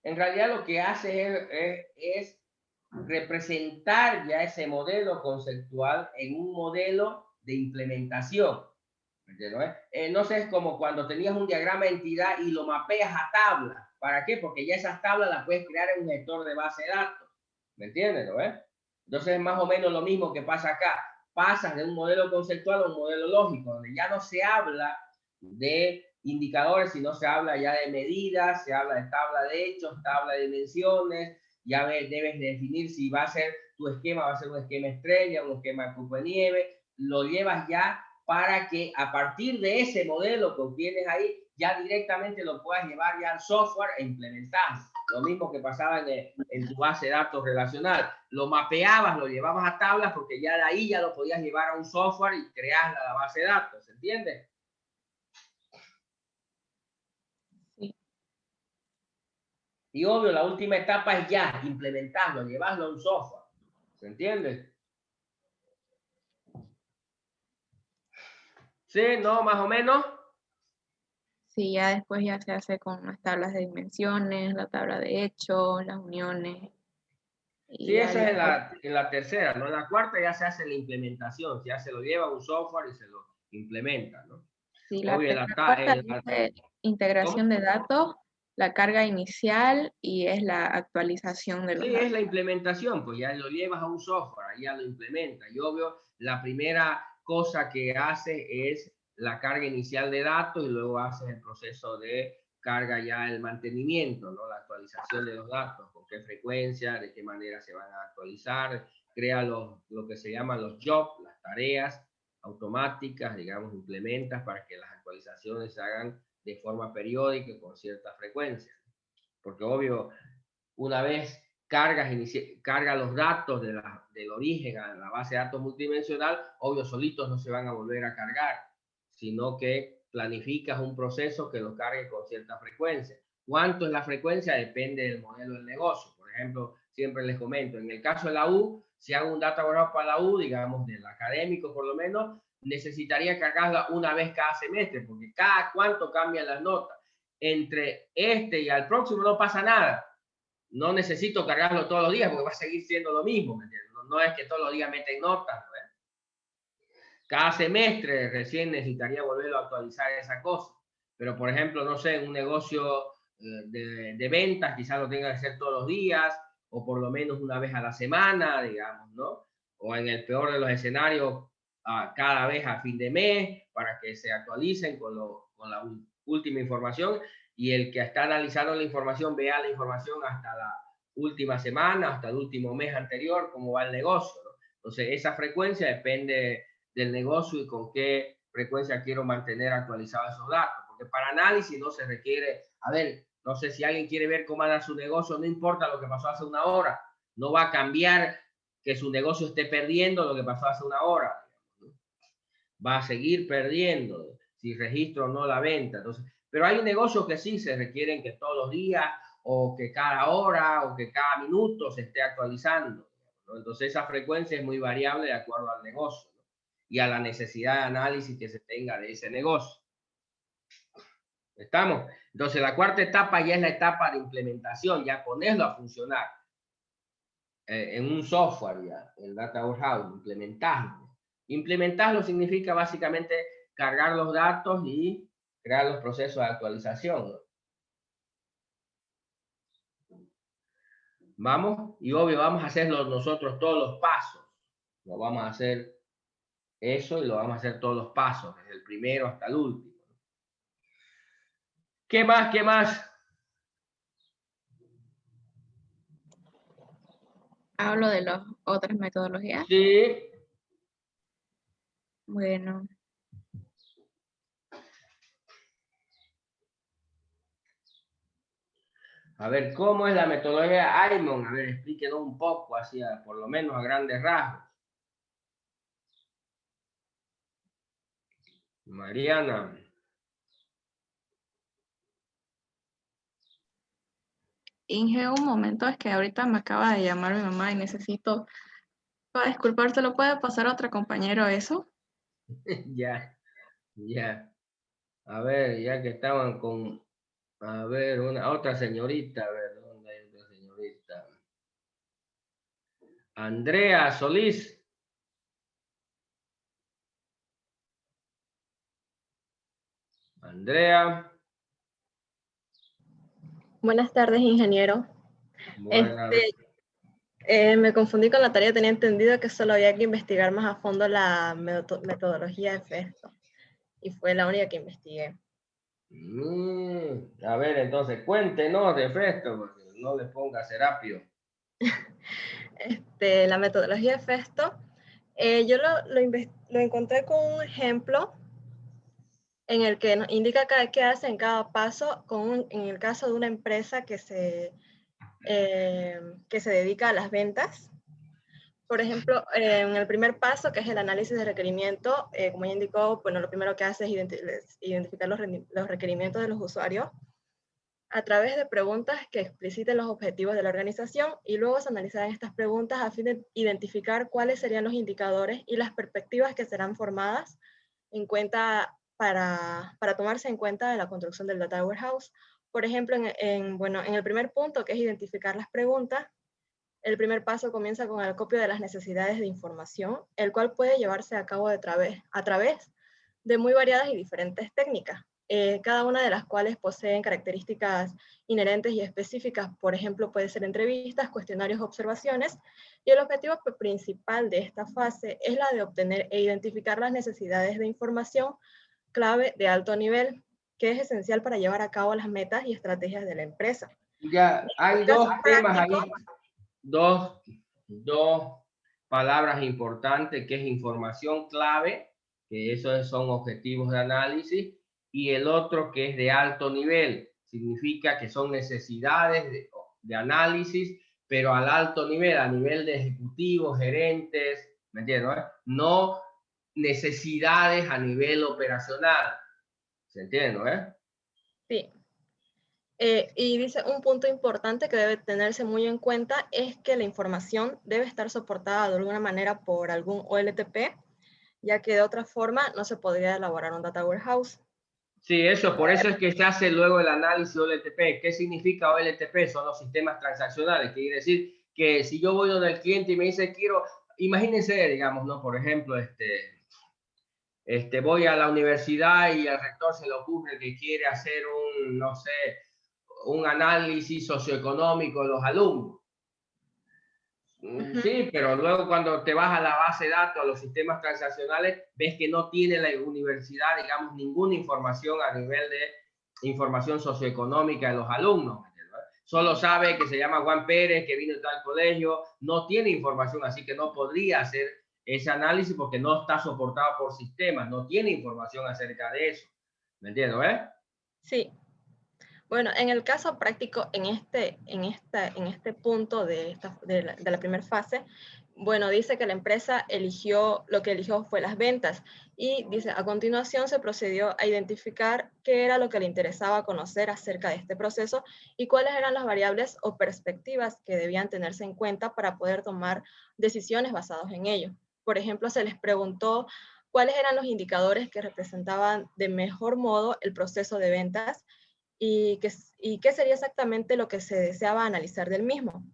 En realidad lo que hace es representar ya ese modelo conceptual en un modelo de implementación. No sé, es como cuando tenías un diagrama de entidad y lo mapeas a tabla. ¿Para qué? Porque ya esas tablas las puedes crear en un gestor de base de datos. ¿Me entiendes? ¿No? Entonces es más o menos lo mismo que pasa acá. Pasas de un modelo conceptual a un modelo lógico, donde ya no se habla de indicadores, sino se habla ya de medidas, se habla de tabla de hechos, tabla de dimensiones, ya debes definir si va a ser tu esquema, va a ser un esquema estrella, un esquema de cupo de nieve, lo llevas ya para que a partir de ese modelo que obtienes ahí, ya directamente lo puedas llevar ya al software e implementar. Lo mismo que pasaba en tu base de datos relacional. Lo mapeabas, lo llevabas a tablas, porque ya de ahí ya lo podías llevar a un software y crear la base de datos, ¿se entiende? Sí. Y obvio, la última etapa es ya implementarlo, llevarlo a un software, ¿se entiende? ¿Sí? ¿No? ¿Más o menos? Sí, ya después ya se hace con las tablas de dimensiones, la tabla de hechos, las uniones. Sí, esa es en la tercera, ¿no? En la cuarta ya se hace la implementación, ya se lo lleva a un software y se lo implementa, ¿no? Sí, Obvio, cuarta es integración de datos, la carga inicial y es la actualización de los datos. Sí, es la implementación, pues ya lo llevas a un software, ahí ya lo implementa. Y obvio, la primera cosa que hace es la carga inicial de datos y luego haces el proceso de carga ya el mantenimiento, ¿no? La actualización de los datos, con qué frecuencia, de qué manera se van a actualizar, crea lo que se llaman los jobs, las tareas automáticas, digamos, implementas para que las actualizaciones se hagan de forma periódica y con cierta frecuencia. Porque obvio, una vez carga los datos del origen a la base de datos multidimensional, obvio, solitos no se van a volver a cargar, sino que planificas un proceso que lo cargue con cierta frecuencia. ¿Cuánto es la frecuencia? Depende del modelo del negocio. Por ejemplo, siempre les comento, en el caso de la U, si hago un data warehouse para la U, digamos, del académico por lo menos, necesitaría cargarla una vez cada semestre, porque cada cuánto cambian las notas. Entre este y al próximo no pasa nada. No necesito cargarlo todos los días porque va a seguir siendo lo mismo, ¿me entiendes? No es que todos los días meten notas, ¿no? Cada semestre recién necesitaría volverlo a actualizar esa cosa. Pero, por ejemplo, no sé, un negocio de ventas quizás lo tenga que hacer todos los días o por lo menos una vez a la semana, digamos, ¿no? O en el peor de los escenarios, cada vez a fin de mes para que se actualicen con la última información y el que está analizando la información vea la información hasta la última semana, hasta el último mes anterior, cómo va el negocio, ¿no? Entonces, esa frecuencia depende del negocio y con qué frecuencia quiero mantener actualizados esos datos. Porque para análisis no se requiere, a ver, no sé si alguien quiere ver cómo anda su negocio, no importa lo que pasó hace una hora, no va a cambiar que su negocio esté perdiendo lo que pasó hace una hora. Va a seguir perdiendo si registro o no la venta. Entonces, pero hay negocios que sí se requieren que todos los días o que cada hora o que cada minuto se esté actualizando, ¿no? Entonces esa frecuencia es muy variable de acuerdo al negocio, ¿no? Y a la necesidad de análisis que se tenga de ese negocio. ¿Estamos? Entonces la cuarta etapa ya es la etapa de implementación, ya ponerlo a funcionar en un software ya, el Data Warehouse, implementarlo. Implementarlo significa básicamente cargar los datos y crear los procesos de actualización, ¿no? Vamos, y obvio, vamos a hacerlo nosotros todos los pasos. Lo vamos a hacer eso y lo vamos a hacer todos los pasos, desde el primero hasta el último. ¿Qué más? ¿Qué más? Hablo de las otras metodologías. Sí. Bueno. A ver, ¿cómo es la metodología AIMON? A ver, explíquenos un poco, así, por lo menos a grandes rasgos. Mariana. Inge, un momento, es que ahorita me acaba de llamar mi mamá y necesito, para disculparte, ¿lo puede pasar a otro compañero eso? Ya, ya. A ver, ya que estaban con, a ver, otra señorita, a ver, ¿dónde hay otra señorita? Andrea Solís. Andrea. Buenas tardes, ingeniero. Me confundí con la tarea, tenía entendido que solo había que investigar más a fondo la metodología de FESTO, y fue la única que investigué. A ver, entonces, cuéntenos de Festo, porque no le ponga Serapio. La metodología de Festo, yo lo encontré con un ejemplo en el que nos indica qué hace en cada paso, en el caso de una empresa que se dedica a las ventas. Por ejemplo, en el primer paso, que es el análisis de requerimiento, como ya indicó, bueno, lo primero que hace es identificar los requerimientos de los usuarios a través de preguntas que expliciten los objetivos de la organización, y luego se analizan estas preguntas a fin de identificar cuáles serían los indicadores y las perspectivas que serán formadas en cuenta para tomarse en cuenta en la construcción del Data Warehouse. Por ejemplo, en el primer punto, que es identificar las preguntas, el primer paso comienza con el acopio de las necesidades de información, el cual puede llevarse a cabo a través de muy variadas y diferentes técnicas, cada una de las cuales poseen características inherentes y específicas. Por ejemplo, puede ser entrevistas, cuestionarios, observaciones, y el objetivo principal de esta fase es la de obtener e identificar las necesidades de información clave de alto nivel, que es esencial para llevar a cabo las metas y estrategias de la empresa. Ya, hay dos temas ahí, dos palabras importantes, que es información clave, que esos son objetivos de análisis, y el otro que es de alto nivel, significa que son necesidades de análisis, pero al alto nivel, a nivel de ejecutivos, gerentes, ¿me entiendes? No necesidades a nivel operacional, ¿se entiende? Sí. Y dice, un punto importante que debe tenerse muy en cuenta es que la información debe estar soportada de alguna manera por algún OLTP, ya que de otra forma no se podría elaborar un Data Warehouse. Sí, por eso es que se hace luego el análisis OLTP. ¿Qué significa OLTP? Son los sistemas transaccionales. Quiere decir que si yo voy donde el cliente y me dice, imagínense, digamos, ¿no? Por ejemplo, voy a la universidad y al rector se le ocurre que quiere hacer no sé, un análisis socioeconómico de los alumnos. Sí, pero luego cuando te vas a la base de datos, a los sistemas transaccionales, ves que no tiene la universidad, digamos, ninguna información a nivel de información socioeconómica de los alumnos. Solo sabe que se llama Juan Pérez, que vino de tal colegio, no tiene información, así que no podría hacer ese análisis porque no está soportado por sistemas, no tiene información acerca de eso. ¿Me entiendes? Sí. Bueno, en el caso práctico, en este punto de la primera fase, bueno, dice que la empresa lo que eligió fue las ventas, y dice, a continuación se procedió a identificar qué era lo que le interesaba conocer acerca de este proceso y cuáles eran las variables o perspectivas que debían tenerse en cuenta para poder tomar decisiones basadas en ello. Por ejemplo, se les preguntó cuáles eran los indicadores que representaban de mejor modo el proceso de ventas, y qué sería exactamente lo que se deseaba analizar del mismo.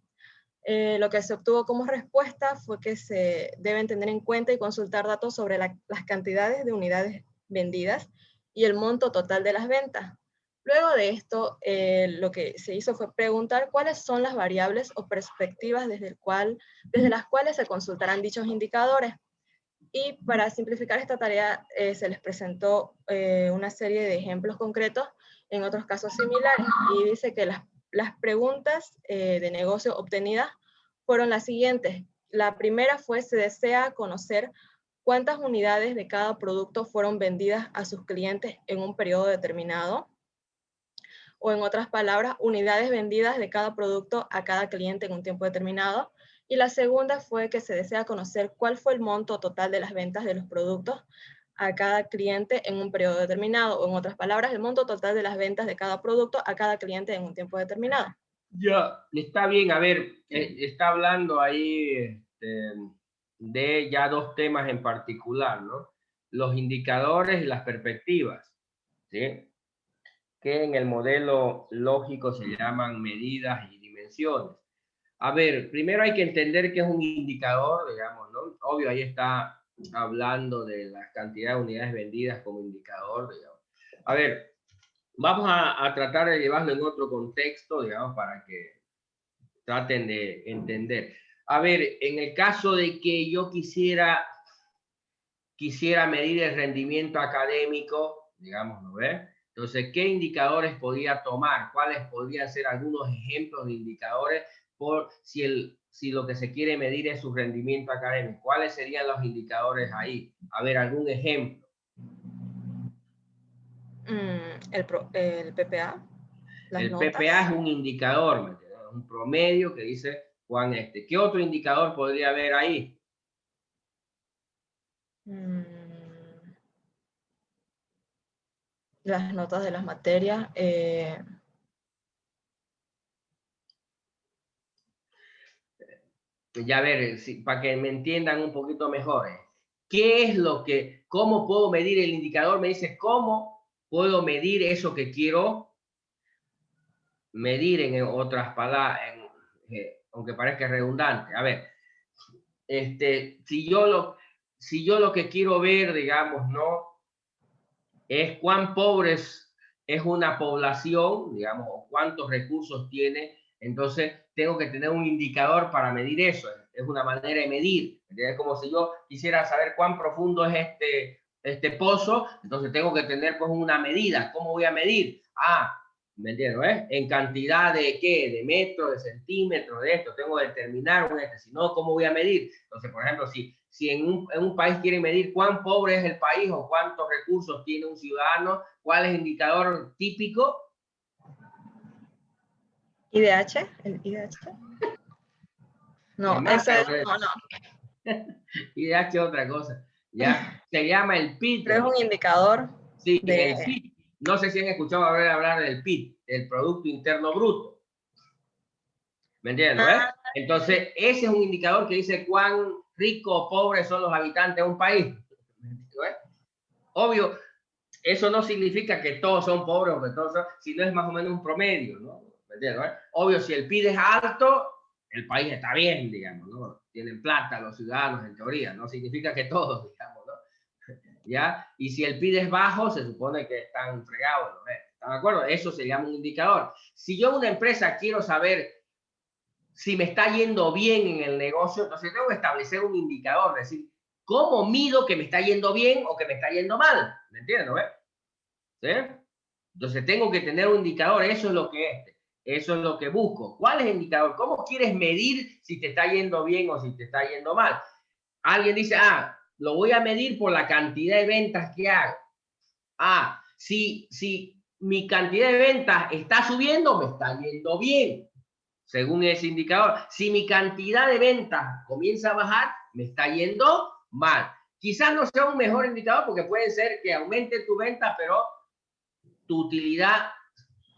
Lo que se obtuvo como respuesta fue que se deben tener en cuenta y consultar datos sobre las cantidades de unidades vendidas y el monto total de las ventas. Luego de esto, lo que se hizo fue preguntar cuáles son las variables o perspectivas desde las cuales se consultarán dichos indicadores. Y para simplificar esta tarea, se les presentó una serie de ejemplos concretos en otros casos similares, y dice que las preguntas de negocio obtenidas fueron las siguientes. La primera fue: se desea conocer cuántas unidades de cada producto fueron vendidas a sus clientes en un periodo determinado, o en otras palabras, unidades vendidas de cada producto a cada cliente en un tiempo determinado. Y la segunda fue que se desea conocer cuál fue el monto total de las ventas de los productos a cada cliente en un periodo determinado, o en otras palabras, el monto total de las ventas de cada producto a cada cliente en un tiempo determinado. Ya, está bien. A ver, está hablando ahí de ya dos temas en particular, ¿no? Los indicadores y las perspectivas, ¿sí? Que en el modelo lógico se llaman medidas y dimensiones. A ver, primero hay que entender qué es un indicador, digamos, ¿no? Obvio, ahí está hablando de la cantidad de unidades vendidas como indicador, digamos. A ver, vamos a tratar de llevarlo en otro contexto, digamos, para que traten de entender. A ver, en el caso de que yo quisiera medir el rendimiento académico, digamos, ¿no ves? Entonces, ¿qué indicadores podía tomar? ¿Cuáles podrían ser algunos ejemplos de indicadores por si lo que se quiere medir es su rendimiento académico? ¿Cuáles serían los indicadores ahí? A ver, algún ejemplo. El PPA. El PPA es un indicador, ¿me entiendes? Un promedio que dice Juan este. ¿Qué otro indicador podría haber ahí? Las notas de las materias. Ya ver, para que me entiendan un poquito mejor. ¿Qué es lo que, cómo puedo medir el indicador? Me dice, ¿cómo puedo medir eso que quiero medir en otras palabras, aunque parezca redundante? A ver, si yo lo que quiero ver, digamos, ¿no? Es cuán pobres es una población, digamos, o cuántos recursos tiene. Entonces, tengo que tener un indicador para medir eso. Es una manera de medir. Es como si yo quisiera saber cuán profundo es este pozo, entonces tengo que tener pues una medida. ¿Cómo voy a medir? ¿Me entiendes? En cantidad de qué, de metros, de centímetros, de esto. Tengo que determinar si no, ¿cómo voy a medir? Entonces, por ejemplo, si en un país quieren medir cuán pobre es el país o cuántos recursos tiene un ciudadano, ¿cuál es el indicador típico? ¿IDH? ¿El IDH? No, ese no. IDH es otra cosa. ¿Ya? Se llama el PIB. Pero es un indicador. Sí, el PIB. No sé si han escuchado hablar del PIB, el Producto Interno Bruto. ¿Me entiendes? Entonces, ese es un indicador que dice cuán ricos o pobres son los habitantes de un país. Obvio, eso no significa que todos son pobres o que todos son, sino es más o menos un promedio, ¿no? ¿Me entiendes? Obvio, si el PIB es alto, el país está bien, digamos, ¿no? Tienen plata los ciudadanos, en teoría, no significa que todos, digamos, ¿no? ¿Ya? Y si el PIB es bajo, se supone que están fregados, ¿no? ¿Están de acuerdo? Eso se llama un indicador. Si yo en una empresa quiero saber si me está yendo bien en el negocio, entonces tengo que establecer un indicador, es decir, ¿cómo mido que me está yendo bien o que me está yendo mal? ¿Me entiendes? ¿No? ¿Sí? Entonces tengo que tener un indicador, eso es lo que busco. ¿Cuál es el indicador? ¿Cómo quieres medir si te está yendo bien o si te está yendo mal? Alguien dice, lo voy a medir por la cantidad de ventas que hago. Si mi cantidad de ventas está subiendo, me está yendo bien, según ese indicador. Si mi cantidad de ventas comienza a bajar, me está yendo mal. Quizás no sea un mejor indicador porque puede ser que aumente tu venta, pero tu utilidad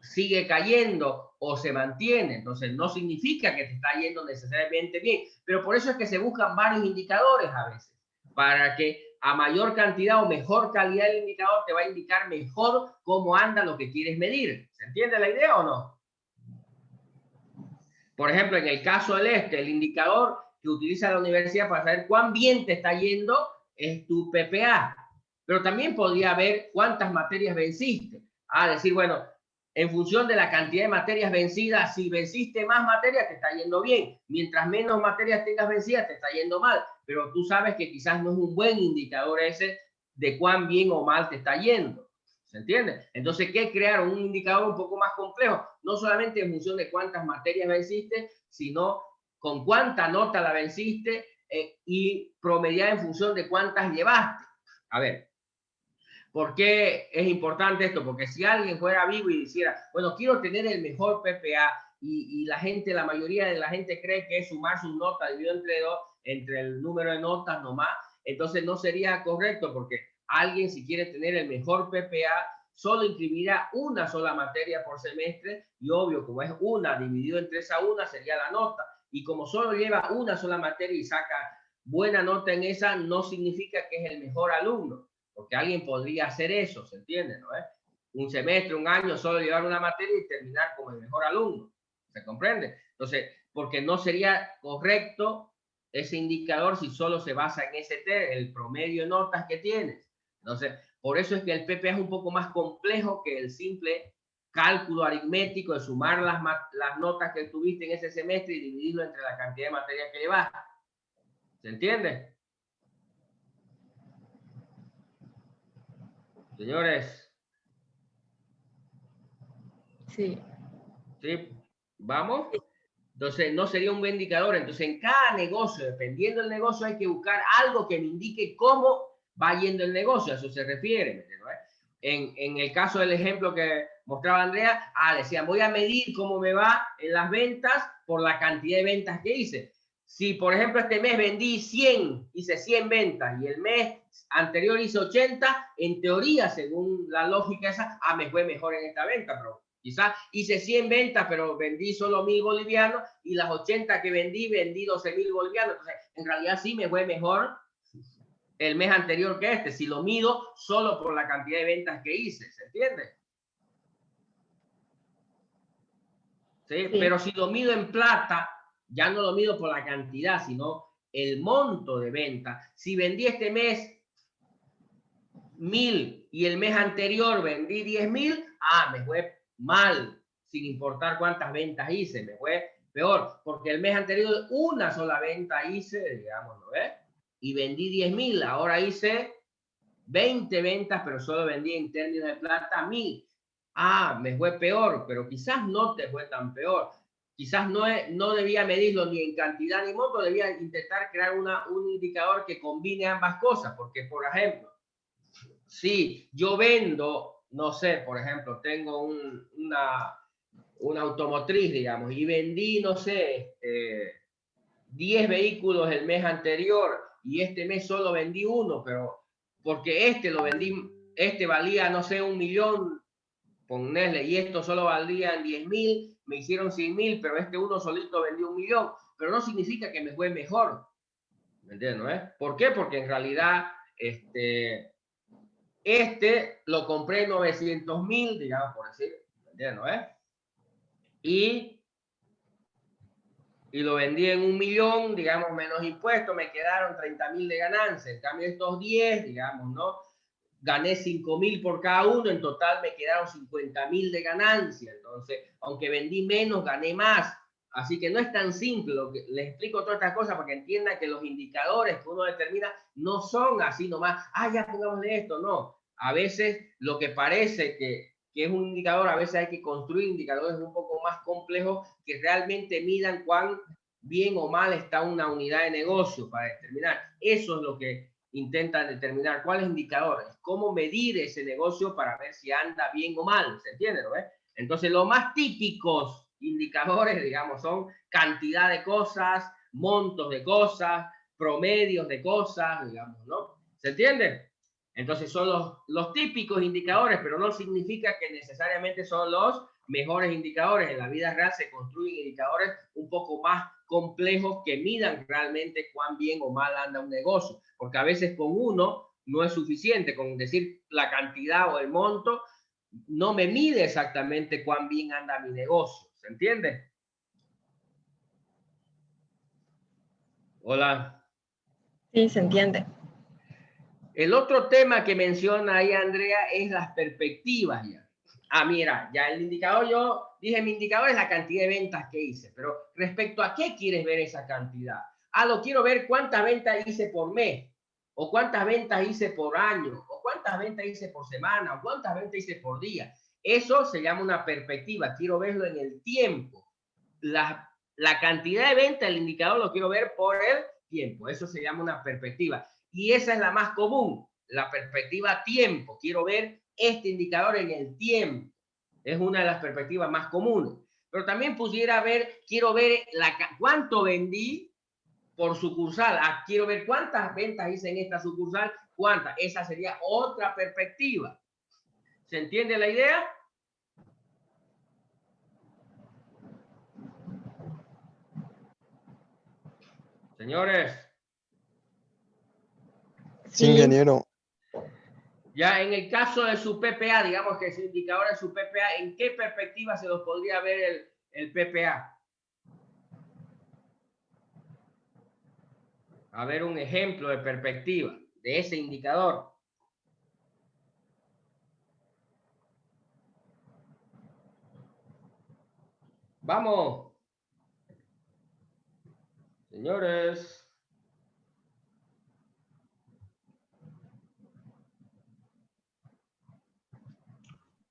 sigue cayendo o se mantiene. Entonces, no significa que te está yendo necesariamente bien. Pero por eso es que se buscan varios indicadores a veces, para que a mayor cantidad o mejor calidad del indicador te va a indicar mejor cómo anda lo que quieres medir. ¿Se entiende la idea o no? Por ejemplo, en el caso del el indicador que utiliza la universidad para saber cuán bien te está yendo es tu PPA. Pero también podría ver cuántas materias venciste. Decir, bueno, en función de la cantidad de materias vencidas, si venciste más materias, te está yendo bien. Mientras menos materias tengas vencidas, te está yendo mal. Pero tú sabes que quizás no es un buen indicador ese de cuán bien o mal te está yendo. ¿Se entiende? Entonces, ¿qué crear? Un indicador un poco más complejo. No solamente en función de cuántas materias venciste, sino con cuánta nota la venciste y promediar en función de cuántas llevaste. A ver, ¿por qué es importante esto? Porque si alguien fuera vivo y dijera, bueno, quiero tener el mejor PPA y la mayoría de la gente cree que es sumar sus notas dividido entre el número de notas nomás, entonces no sería correcto porque alguien si quiere tener el mejor PPA solo inscribirá una sola materia por semestre y obvio, como es una dividido entre esa una sería la nota. Y como solo lleva una sola materia y saca buena nota en esa, no significa que es el mejor alumno. Porque alguien podría hacer eso, ¿se entiende? ¿No? Un semestre, un año, solo llevar una materia y terminar como el mejor alumno. ¿Se comprende? Entonces, porque no sería correcto ese indicador si solo se basa en el promedio de notas que tienes. Entonces, por eso es que el PPA es un poco más complejo que el simple cálculo aritmético de sumar las notas que tuviste en ese semestre y dividirlo entre la cantidad de materias que llevaste. ¿Se entiende? Señores, Sí. ¿Sí? ¿Vamos? Entonces, no sería un buen indicador. Entonces, en cada negocio, dependiendo del negocio, hay que buscar algo que me indique cómo va yendo el negocio. A eso se refiere. ¿No? En el caso del ejemplo que mostraba Andrea, decía, voy a medir cómo me va en las ventas por la cantidad de ventas que hice. Si, por ejemplo, este mes vendí 100, hice 100 ventas y el mes anterior hice 80, en teoría, según la lógica esa, me fue mejor en esta venta, pero quizás hice 100 ventas, pero vendí solo 1.000 bolivianos y las 80 que vendí 12.000 bolivianos. Entonces, en realidad sí me fue mejor el mes anterior que este, si lo mido solo por la cantidad de ventas que hice, ¿se entiende? ¿Sí? Sí. Pero si lo mido en plata, ya no lo mido por la cantidad, sino el monto de venta. Si vendí este mes 1.000 y el mes anterior vendí 10.000, me fue mal, sin importar cuántas ventas hice, me fue peor, porque el mes anterior una sola venta hice, digamos, ¿no ves? Y vendí 10.000, ahora hice 20 ventas, pero solo vendí en términos de plata 1.000. Me fue peor, pero quizás no te fue tan peor. Quizás no debía medirlo ni en cantidad ni monto, debía intentar crear un indicador que combine ambas cosas, porque, por ejemplo, si yo vendo, no sé, por ejemplo, tengo una automotriz, digamos, y vendí, no sé, 10 vehículos el mes anterior y este mes solo vendí uno, pero porque este valía, no sé, 1.000.000, ponerle, y esto solo valían 10.000, me hicieron 100.000, pero este uno solito vendió 1.000.000, pero no significa que me fue mejor, ¿me entiendes? ¿No es? ¿Por qué? Porque en realidad, lo compré 900.000, digamos, por decir, ¿me entiendes? ¿No es? Y lo vendí en 1.000.000, digamos, menos impuestos, me quedaron 30.000 de ganancia. En cambio, estos 10, digamos, ¿no? Gané 5.000 por cada uno, en total me quedaron 50.000 de ganancia. Entonces, aunque vendí menos, gané más. Así que no es tan simple. Les explico todas estas cosas para que entiendan que los indicadores que uno determina no son así nomás, ya pongámosle esto, no. A veces lo que parece que es un indicador, a veces hay que construir indicadores un poco más complejos que realmente midan cuán bien o mal está una unidad de negocio para determinar. Eso es lo que intentan determinar, cuáles indicadores, cómo medir ese negocio para ver si anda bien o mal, ¿se entiende? ¿No? Entonces, los más típicos indicadores, digamos, son cantidad de cosas, montos de cosas, promedios de cosas, digamos, ¿no? ¿Se entiende? Entonces son los típicos indicadores, pero no significa que necesariamente son los mejores indicadores. En la vida real se construyen indicadores un poco más complejos que midan realmente cuán bien o mal anda un negocio, porque a veces con uno no es suficiente, con decir la cantidad o el monto, no me mide exactamente cuán bien anda mi negocio. ¿Se entiende? Hola. Sí, se entiende. El otro tema que menciona ahí Andrea es las perspectivas ya. Mira, ya el indicador, yo dije, mi indicador es la cantidad de ventas que hice, pero respecto a qué quieres ver esa cantidad. Lo quiero ver cuántas ventas hice por mes, o cuántas ventas hice por año, o cuántas ventas hice por semana, o cuántas ventas hice por día. Eso se llama una perspectiva, quiero verlo en el tiempo. La cantidad de ventas, el indicador lo quiero ver por el tiempo, eso se llama una perspectiva. Y esa es la más común, la perspectiva tiempo. Quiero ver este indicador en el tiempo. Es una de las perspectivas más comunes. Pero también pudiera ver, quiero ver cuánto vendí por sucursal. Quiero ver cuántas ventas hice en esta sucursal, cuántas. Esa sería otra perspectiva. ¿Se entiende la idea? Señores. Sí, ingeniero. Ya en el caso de su PPA, digamos que su indicador es su PPA, ¿en qué perspectiva se los podría ver el PPA? A ver un ejemplo de perspectiva de ese indicador. Vamos. Señores.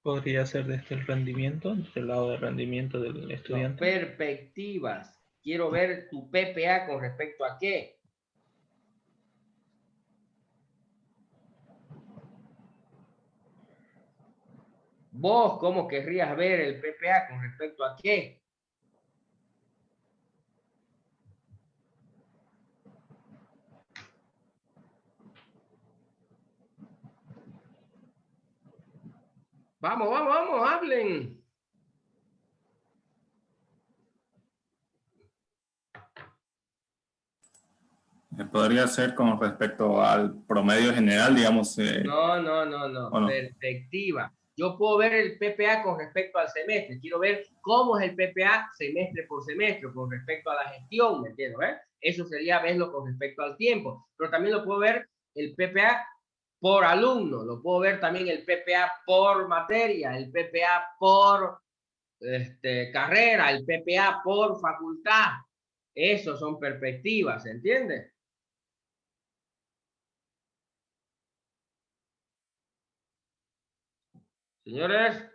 Podría ser desde el rendimiento, desde el lado del rendimiento del estudiante. No, perspectivas. Quiero ver tu PPA con respecto a qué. ¿Vos cómo querrías ver el PPA con respecto a qué? Vamos, vamos, vamos, hablen. Podría ser con respecto al promedio general, digamos. No. Perspectiva. Yo puedo ver el PPA con respecto al semestre. Quiero ver cómo es el PPA semestre por semestre con respecto a la gestión, ¿me entiendes? Eso sería verlo con respecto al tiempo. Pero también lo puedo ver el PPA por alumno. Lo puedo ver también el PPA por materia, el PPA por carrera, el PPA por facultad. Esos son perspectivas, ¿se entiende? Señores.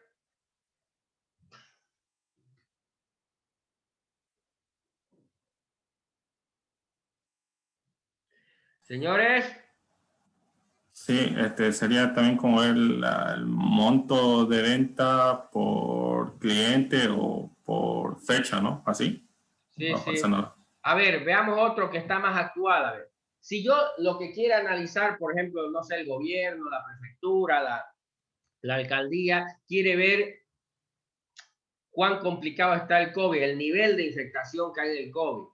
Señores. Sí, sería también como el monto de venta por cliente o por fecha, ¿no? Así. Sí, No, sí. no. A ver, veamos otro que está más actual. A ver, si yo lo que quiera analizar, por ejemplo, no sé, el gobierno, la prefectura, la alcaldía, quiere ver cuán complicado está el COVID, el nivel de infectación que hay del COVID.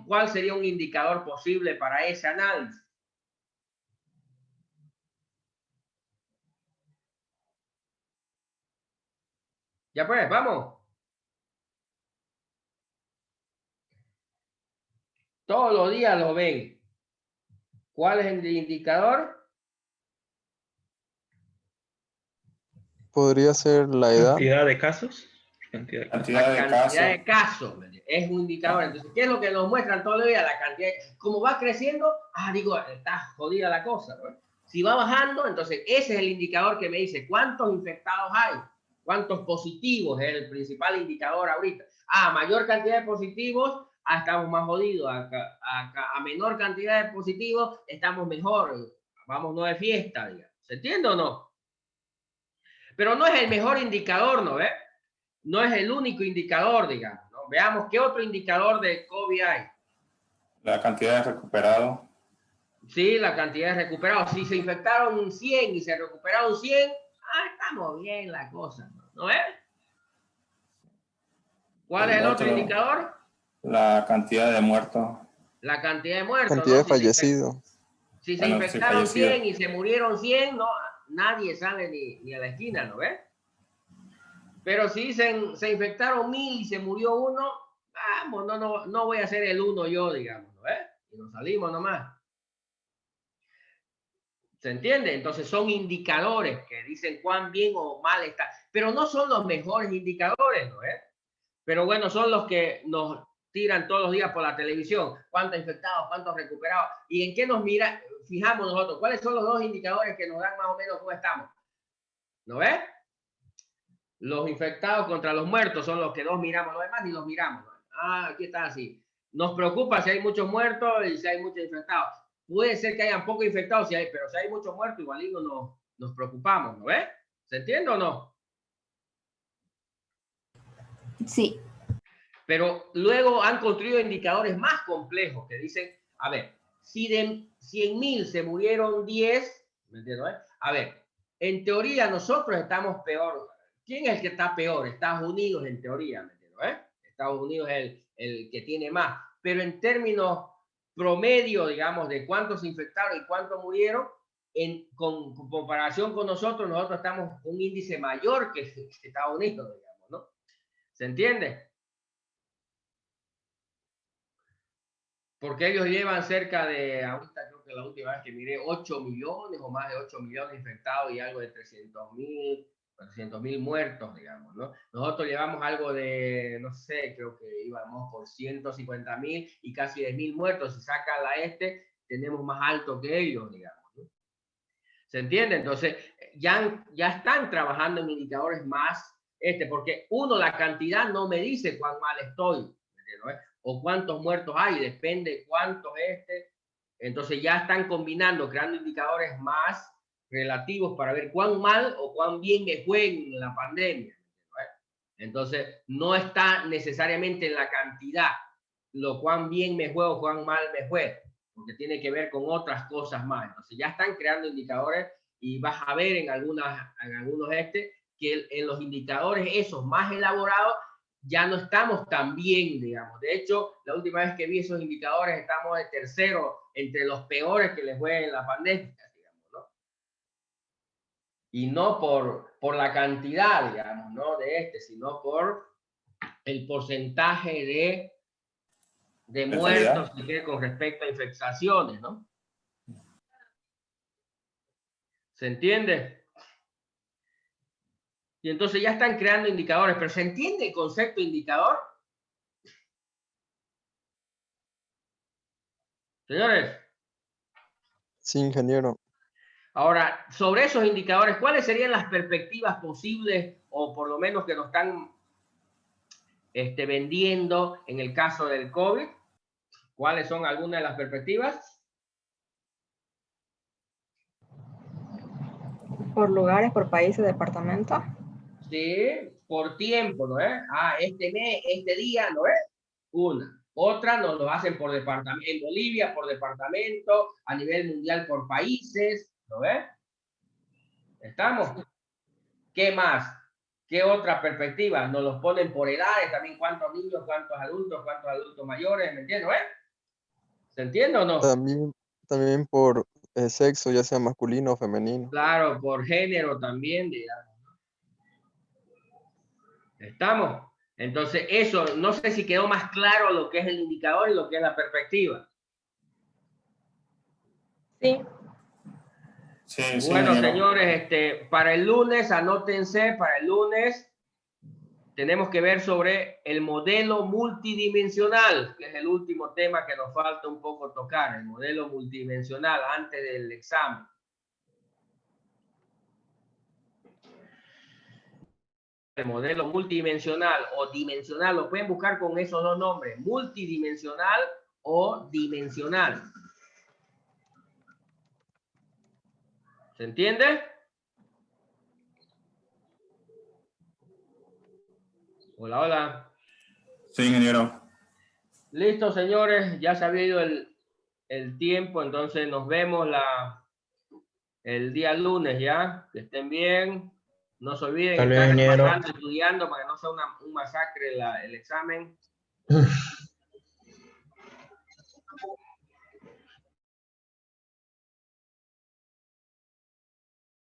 ¿Cuál sería un indicador posible para ese análisis? Ya pues, vamos. Todos los días lo ven. ¿Cuál es el indicador? Podría ser la edad. ¿Cantidad de casos? Cantidad de casos es un indicador. Entonces, ¿qué es lo que nos muestran todos los días? La cantidad. Como va creciendo, digo, está jodida la cosa, ¿no? Si va bajando, entonces ese es el indicador que me dice cuántos infectados hay, cuántos positivos es el principal indicador ahorita. Mayor cantidad de positivos, estamos más jodidos. A menor cantidad de positivos, estamos mejor. Vamos no de fiesta, digamos. ¿Se entiende o no? Pero no es el mejor indicador, ¿no ves? No es el único indicador, digamos, ¿no? Veamos qué otro indicador de COVID hay. La cantidad de recuperados. Sí, la cantidad de recuperados. Si se infectaron 100 y se recuperaron 100, estamos bien la cosa, ¿no es? ¿Cuál es el otro indicador? La cantidad de muertos. La cantidad de muertos. Cantidad de fallecidos. Si se infectaron 100 y se murieron 100, no, nadie sale ni a la esquina, ¿no ves? Pero si se infectaron 1000 y se murió uno, vamos, no voy a ser el uno yo, digamos, ¿no ves? Y nos salimos nomás. ¿Se entiende? Entonces son indicadores que dicen cuán bien o mal está. Pero no son los mejores indicadores, ¿no es? Pero bueno, son los que nos tiran todos los días por la televisión. ¿Cuántos infectados? ¿Cuántos recuperados? ¿Y en qué nos fijamos nosotros? ¿Cuáles son los dos indicadores que nos dan más o menos cómo estamos? ¿No ves? Los infectados contra los muertos son los que dos miramos, los demás ni los miramos. Aquí está así. Nos preocupa si hay muchos muertos y si hay muchos infectados. Puede ser que hayan pocos infectados, pero si hay muchos muertos, igual nos preocupamos, ¿no ves? ¿Se entiende o no? Sí. Pero luego han construido indicadores más complejos que dicen, a ver, si de 100.000 se murieron 10, ¿me entiendes? A ver, en teoría nosotros estamos peor. ¿Quién es el que está peor? Estados Unidos, en teoría, ¿me entiendes? Estados Unidos es el que tiene más. Pero en términos promedio, digamos, de cuántos se infectaron y cuántos murieron, con comparación con nosotros estamos un índice mayor que Estados Unidos, digamos, ¿no? ¿Se entiende? Porque ellos llevan cerca de, ahorita creo que la última vez que miré, 8 millones o más de 8 millones infectados y algo de 300.000 muertos, digamos, ¿no? Nosotros llevamos algo de, no sé, creo que íbamos por 150.000 y casi 10.000 muertos. Si saca tenemos más alto que ellos, digamos, ¿no? ¿Se entiende? Entonces, ya están trabajando en indicadores más, porque uno, la cantidad no me dice cuán mal estoy, ¿no? O cuántos muertos hay, depende cuántos entonces ya están combinando, creando indicadores más relativos para ver cuán mal o cuán bien me fue en la pandemia, ¿no? Entonces no está necesariamente en la cantidad, lo cuán bien me fue o cuán mal me fue, porque tiene que ver con otras cosas más. Entonces ya están creando indicadores y vas a ver en algunos que en los indicadores esos más elaborados ya no estamos tan bien, digamos. De hecho, la última vez que vi esos indicadores estamos de tercero entre los peores que les fue en la pandemia, digamos, ¿no? Y no por la cantidad, digamos, ¿no? Sino por el porcentaje de muertos con respecto a infectaciones, ¿no? ¿Se entiende? Y entonces ya están creando indicadores, pero ¿se entiende el concepto de indicador? Señores. Sí, ingeniero. Ahora, sobre esos indicadores, ¿cuáles serían las perspectivas posibles, o por lo menos que nos están vendiendo en el caso del COVID? ¿Cuáles son algunas de las perspectivas? Por lugares, por países, departamentos. Sí, por tiempo, ¿no es? Este mes, este día, ¿no es? Una. Otra nos lo hacen por departamento, en Bolivia por departamento, a nivel mundial por países, ¿no ves? ¿Estamos? ¿Qué más? ¿Qué otra perspectiva? Nos los ponen por edades, también cuántos niños, cuántos adultos mayores, ¿me entiendes? ¿Se entiende o no? También por sexo, ya sea masculino o femenino. Claro, por género también, digamos. ¿Estamos? Entonces, eso, no sé si quedó más claro lo que es el indicador y lo que es la perspectiva. Sí. Sí, bueno, ingeniero. señores, para el lunes, anótense, para el lunes tenemos que ver sobre el modelo multidimensional, que es el último tema que nos falta un poco tocar, el modelo multidimensional antes del examen. El modelo multidimensional o dimensional, lo pueden buscar con esos dos nombres, multidimensional o dimensional. ¿Se entiende? Hola, hola. Sí, ingeniero. Listo, señores, ya se ha ido el tiempo, entonces nos vemos el día lunes, ¿ya? Que estén bien. No se olviden, estar estudiando para que no sea un masacre el examen.